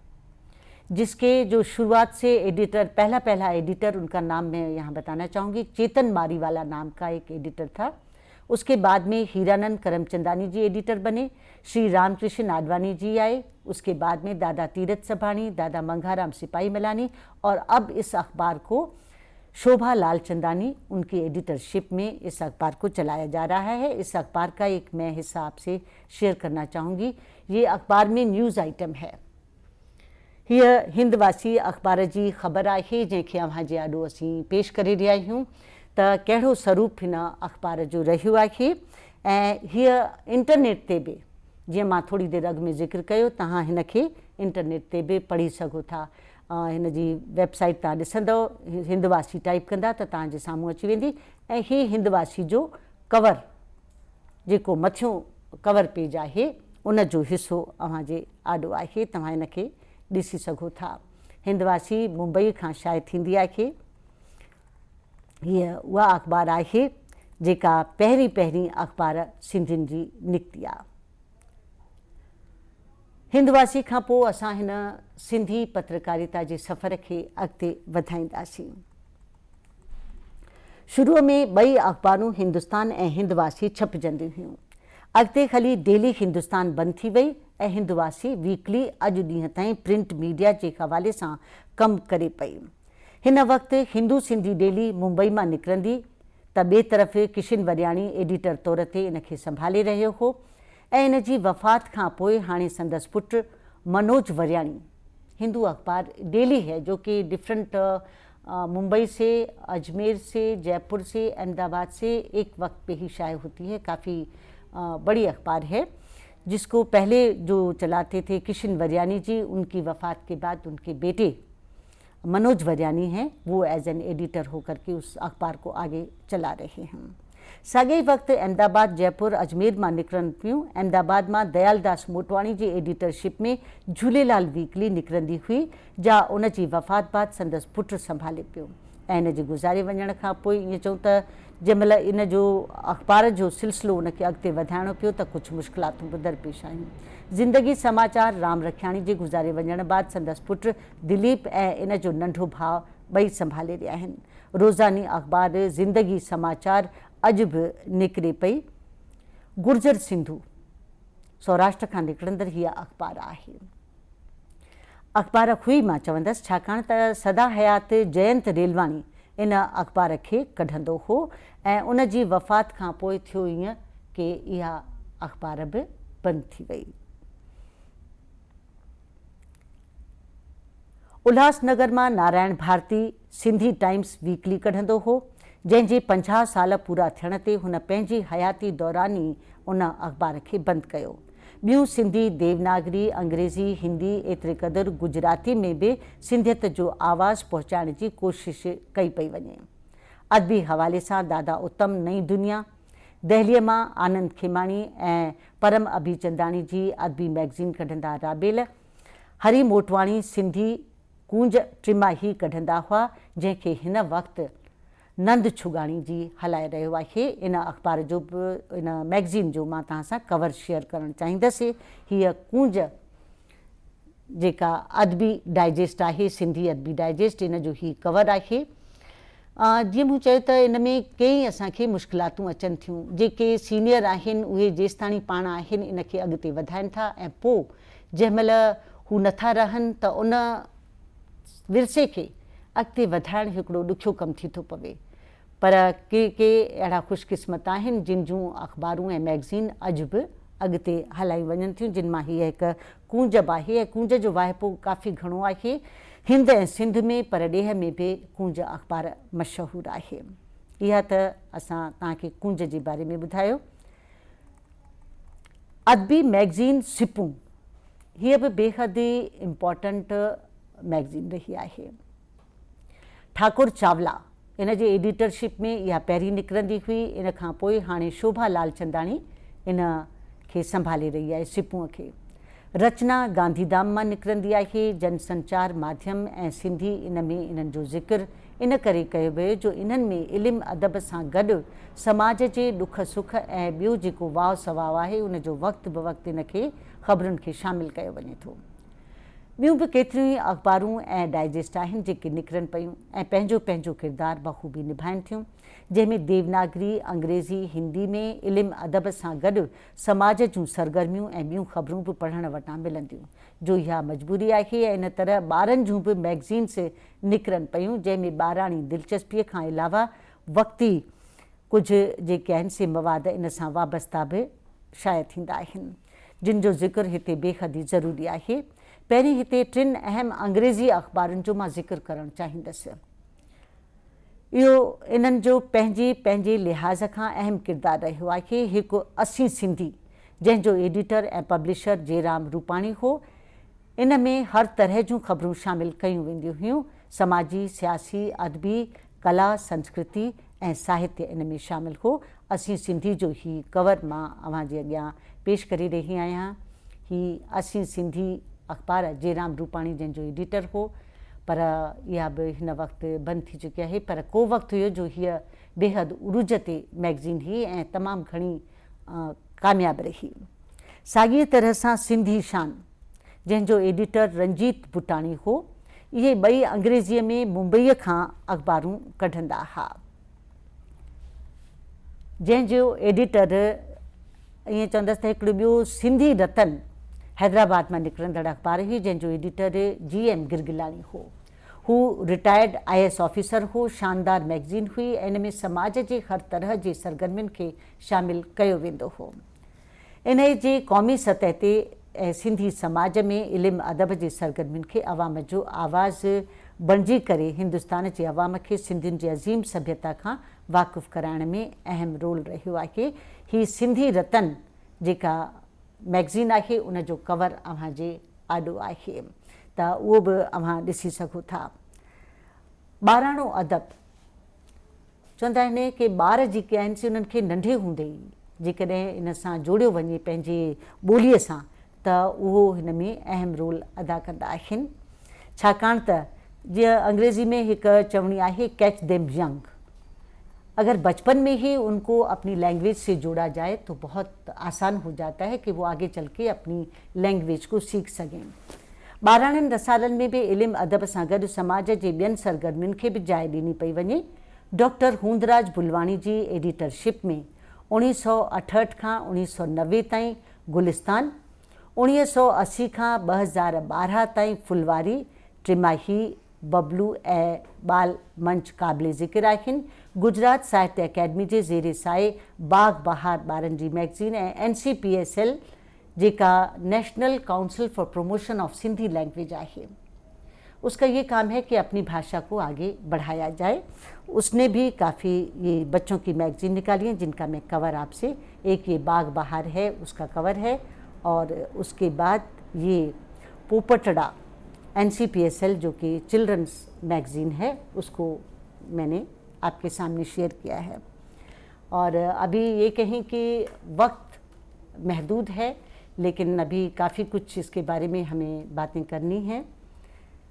जिसके जो शुरुआत से एडिटर, पहला एडिटर, उनका नाम मैं यहाँ बताना चाहूँगी, चेतन मारीवाला नाम का एक एडिटर था। उसके बाद में हीरानंद करमचंदानी जी एडिटर बने, श्री रामकृष्ण आडवाणी जी आए, उसके बाद में दादा तीरथ सभाणी, दादा मंघाराम सिपाही मलानी, और अब इस अखबार को शोभा लालचंदानी उनकी एडिटरशिप में इस अखबार को चलाया जा रहा है। इस अखबार का एक मैं हिस्सा आपसे शेयर करना चाहूँगी। ये अखबार में न्यूज़ आइटम है। हीअ हिंदवासी अखबार जी ख़बर आहे जंहिंखे अव्हां जे आॾो असीं पेश करे रहिया आहियूं त कहिड़ो स्वरूप हिन अखबार जो रहियो आहे। ऐं हीअ इंटरनेट ते बि, जीअं मां थोरी देरि अॻु में ज़िक्र कयो, तव्हां हिन खे इंटरनेट ते बि पढ़ी सघो था। हिन जी वेबसाइट तव्हां ॾिसंदव, हिंदवासी टाइप कंदा त तव्हांजे साम्हूं अची वेंदी। ऐं हीअ हिंदवासी जो कवर, जेको मथियों कवर पेज आहे, उन जो हिसो अव्हां जे आॾो आहे। तव्हां हिन खे ॾिसी सघो था। हिंदवासी मुंबई खां शाया थींदी आहे। हीअ उहा अखबार आहे जेका पहिरीं अखबार सिंधियुनि जी निकिती आहे। हिंदवासी खां पोइ असां हिन सिंधी पत्रकारिता जे सफ़र खे अॻिते वधाईंदासीं। शुरूअ में ॿई अखबारूं हिंदुस्तान ऐं हिंदवासी छपजंदियूं हुयूं। अॻिते हली डेली हिंदुस्तान बंदि थी वई ऐं हिंदवासी वीकली अॼु ॾींहं ताईं प्रिंट मीडिया जे हवाले सां कमु करे पई। हिन वक़्तु हिंदू सिंधी डेली मुंबई मां निकिरंदी त ॿिए तरफ़ किशन वरियाणी एडिटर तौर ते इन खे संभाले रहियो हो ऐं इन जी वफ़ात खां पोइ हाणे संदसि पुटु मनोज वरियाणी हिंदू अखबार डेली है, जो कि डिफरेंट मुंबई से, अजमेर से, जयपुर से, अहमदाबाद से एक वक्त पे ही शाये होती है। काफ़ी बड़ी अखबार है, जिसको पहले जो चलाते थे किशन वरियाणी जी, उनकी वफ़ात के बाद उनके बेटे मनोज वरियाणी हैं, वो एज एन एडिटर होकर के उस अखबार को आगे चला रहे हैं। साॻे वक़्तु अहमदाबाद, जयपुर, अजमेर मां निकिरनि पियूं। अहमदाबाद मां दयालदास मोटवाणी जी एडिटरशिप में झूलेलाल वीकली निकिरंदी हुई, जा उन जी वफ़ात बाद संदसि पुटु संभाले पियो। ऐं इन जे गुज़ारे वञण खां पोइ ईअं चऊं त जंहिंमहिल इन जो अखबार जो सिलसिलो उनखे अॻिते वधाइणो पियो त कुझु मुश्किलातूं बि दरपेश आहियूं। ज़िंदगी समाचार राम रखियाणी जे गुज़ारे वञण बाद संदसि पुटु दिलीप ऐं इन जो नंढो भाउ ॿई संभाले रहिया आहिनि। रोज़ानी अखबार ज़िंदगी समाचार अॼु बि निकिरे पई। गुर्जर सिंधु सौराष्ट्र खां निकिरंदड़ हीअ अखबार आहे। अखबार हुई मां चवंदसि छाकाणि त सदा हयात जयंत रेलवाणी इन अखबार खे कढंदो हो ऐं उन जी वफ़ात खां पोइ थियो ईअं कि इहा अखबार बि बंदि थी वई। उल्हासनगर मां नारायण भारती सिंधी टाइम्स वीकली कढंदो हो, जंहिंजे 50 साल पूरा थियण ते हुन पंहिंजी हयाती दौरान ई उन अखबार खे बंदि कयो। ॿियूं सिंधी, देवनागरी, अंग्रेज़ी, हिंदी, एतिरे क़दुरु गुजराती में बि सिंधियत जो आवाज़ पहुचाइण जी कोशिश कई पई वञे। अदबी हवाले सां दादा उत्तम, नई दुनिया, दहलीअ मां आनंद खेमाणी ऐं परम अभीचंदाणी जी अदबी मैगज़ीन कढंदा राबेल, हरी मोटवाणी सिंधी कूंज टिमाही कढंदा हुआ, जंहिंखे हिन वक़्तु नंद छुगाणी जी हलाए रहियो आहे। इन अखबार जो बि, इन मैगज़ीन जो मां तव्हां सां कवर शेयर करणु चाहींदसि। हीअ कूंज जेका अदबी डाइजेस्ट आहे, सिंधी अदबी डाइजेस्ट, इन जो ही कवर आहे। जीअं मूं चयो त इन में कई असांखे मुश्किलातूं अचनि थियूं। जेके सीनियर आहिनि उहे जेसिताणी पाण आहिनि इन खे अॻिते वधाइनि था ऐं पोइ जंहिंमहिल हू नथा रहनि त उन विरसे खे अॻिते वधाइणु हिकिड़ो ॾुखियो कमु थी थो पवे। पर के अहिड़ा ख़ुशकिस्मत आहिनि जिन जूं अख़बारूं ऐं मैगज़ीन अॼु बि अॻिते हलायूं वञनि थियूं, जिन मां हीअ हिकु कूंज बि आहे ऐं कूंज जो वाहिपो काफ़ी घणो आहे हिंद ऐं सिंध में, पर ॾेह में बि कूंज अख़बार मशहूरु आहे। इहा त असां तव्हांखे कूंज जे बारे में ॿुधायो। अदबी मैगज़ीन सिपूं हीअ बि बेहद ई इम्पॉर्टेंट मैगज़ीन रही आहे। ठाकुर चावला इन जे एडिटरशिप में इहा पहिरीं निकिरंदी हुई, इन खां पोइ हाणे शोभा लालचंदाणी इन खे संभाले रही आहे सिपूअ खे। रचना गांधीधाम मां निकिरंदी आहे। जनसंचार माध्यम ऐं सिंधी इन में इन्हनि जो ज़िक्र इन करे कयो वियो जो इन्हनि में इल्मु अदब सां गॾु समाज जे ॾुख सुख ऐं ॿियो जेको वाव सवाव आहे उन जो वक़्तु ब वक़्तु इन खे ख़बरुनि खे शामिलु कयो वञे थो। ॿियूं बि केतिरियूं ई अख़बारूं ऐं डाइजेस्ट आहिनि जेके निकिरनि पियूं ऐं पंहिंजो पंहिंजो किरदारु बख़ूबी निभाइनि थियूं, जंहिंमें देवनागरी अंग्रेज़ी हिंदी में इल्मु अदब सां गॾु समाज जूं सरगर्मियूं ऐं ॿियूं ख़बरूं बि पढ़ण वटां मिलंदियूं, जो इहा मजबूरी आहे। ऐं इन तरह ॿारनि जूं बि मैगज़ीन्स निकिरनि पियूं जंहिंमें ॿाराणी दिलचस्पीअ खां अलावा वक़्ती कुझु जेके आहिनि से मवाद इन सां वाबस्ता बि शाया थींदा आहिनि, जिन जो ज़िक्र हिते बेहद ई ज़रूरी आहे। पहिरीं हिते 3 अहम अंग्रेज़ी अख़बारुनि जो मां ज़िक्र करणु चाहींदसि। इहो इन्हनि जो पंहिंजे लिहाज़ खां अहम किरदारु रहियो आहे। हिकु असीं सिंधी जंहिंजो एडिटर ऐं पब्लिशर जयराम रूपाणी हो। इन में हर तरह जूं ख़बरूं शामिलु कयूं वेंदियूं हुयूं। समाजी, सियासी, अदबी, कला, संस्कृति ऐं साहित्य इन में शामिलु हो। असीं सिंधी जो ही कवर मां अव्हांजे अॻियां पेश करे रही आहियां। ही असीं सिंधी अख़बार जयराम रूपाणी जंहिंजो एडिटर हो, पर इहा बि हिन वक़्तु बंदि थी चुकी आहे। पर को वक़्तु हुयो जो हीअ बेहद उरूज ते मैगज़ीन हुई ऐं तमामु घणी कामयाबु रही। साॻीअ तरह सां सिंधी शान जंहिंजो एडिटर रंजीत बुटाणी हो, इहे ॿई अंग्रेज़ीअ में मुंबईअ खां अख़बारूं कढंदा हुआ, जंहिंजो एडिटर ईअं चवंदसि त हिकिड़ो ॿियो सिंधी रतन हैदराबाद में निकिरंदड़ अख़बार हुई जंहिंजो एडिटर GM गिरगिलाणी हो। हू रिटायर्ड IAS ऑफिसर हो। शानदार मैगज़ीन हुई। इन में समाज जे हर तरह जे सरगर्मियुनि खे शामिलु कयो वेंदो हो। इन जे क़ौमी सतह ते ऐं सिंधी समाज में इल्मु अदब जे सरगर्मियुनि खे अवाम जो आवाज़ बणिजी करे हिंदुस्तान जे अवाम खे सिंधियुनि जी अज़ीम सभ्यता खां वाक़ुफ़ु कराइण में अहम रोल रहियो आहे। ही सिंधी रतन जेका मैगज़ीन आहे उन जो कवर अव्हांजे आॾो आहे, त उहो बि अव्हां ॾिसी सघो था। ॿाराणो अदब चवंदा आहिनि कि ॿार जेके आहिनि से उन्हनि खे नंढे हूंदे ई जेकॾहिं इन सां जोड़ियो वञे पंहिंजे ॿोलीअ सां त उहो हिन में अहम रोल अदा कंदा आहिनि। छाकाणि त जीअं अंग्रेज़ी में हिकु चवणी आहे कैच देम यंग, अगर बचपन में ही उनको अपनी लैंग्वेज से जोड़ा जाए तो बहुत आसान हो जाता है कि वो आगे चल के अपनी लैंग्वेज को सीख सकें। ॿाराणियुनि रसालनि में भी इल्मु अदब सां गॾु समाज जे ॿियनि सरगर्मियुनि खे बि जाइ ॾिनी पई वञे। डॉक्टर हूंदराज बुलवाणी जी एडिटरशिप में 1968 खां 1990 ताईं गुलिस्तान, 1980 खां 2012 ताईं फुलवारी, टिमाही, बबलू ऐं बाल मंच क़ाबिले ज़िक्र आहिनि। गुजरात साहित्य अकेडमी जे ज़ेरे साए बाग बहार ॿारनि जी मैगज़ीन ऐं NCPSL जेका national council for promotion of Sindhi language है, उसका ये काम है कि अपनी भाषा को आगे बढ़ाया जाए। उसने भी काफ़ी ये बच्चों की मैगज़ीन निकाली हैं जिनका मैं कवर आपसे, एक ये बाग बहार है उसका कवर है, और उसके बाद ये पोपटड़ा NCPSL जो कि चिल्ड्रंस मैगज़ीन है उसको मैंने आपके सामने शेयर किया है। और अभी ये कहें कि वक्त महदूद है, लेकिन अभी काफ़ी कुछ इसके बारे में हमें बातें करनी हैं।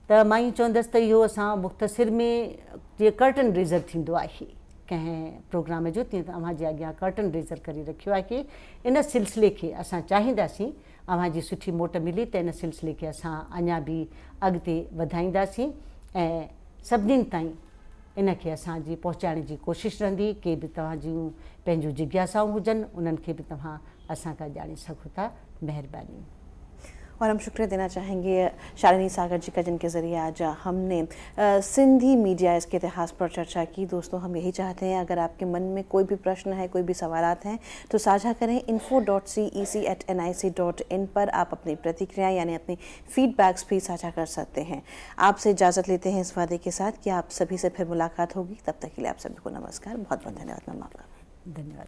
त मां ई चवंदसि त इहो असां मुख़्तसिर में जीअं कर्टन रेज़र थींदो आहे कंहिं प्रोग्राम जो, तीअं तव्हांजे अॻियां कर्टन रेज़र करे रखियो आहे। इन सिलसिले खे असां चाहींदासीं अव्हांजी सुठी मोट मिली त इन सिलसिले खे असां अञा बि अॻिते वधाईंदासीं ऐं सभिनीनि ताईं इन खे असांजी पहुचाइण जी कोशिशि रहंदी। के बि तव्हां जूं पंहिंजूं जिज्ञासाऊं हुजनि उन्हनि खे बि तव्हां असां खां ॼाणे सघो था। महिरबानी। और हम शुक्रिया देना चाहेंगे शालिनी सागर जी का, जिनके ज़रिए आज हमने सिंधी मीडिया इसके इतिहास पर चर्चा की। दोस्तों, हम यही चाहते हैं, अगर आपके मन में कोई भी प्रश्न है, कोई भी सवालात हैं, तो साझा करें। info.cec@nic.in पर आप अपनी प्रतिक्रिया यानी अपनी फीडबैक्स भी साझा कर सकते हैं। आपसे इजाज़त लेते हैं इस वादे के साथ कि आप सभी से फिर मुलाकात होगी। तब तक के लिए आप सभी को नमस्कार। बहुत बहुत धन्यवाद मैम आपका। धन्यवाद।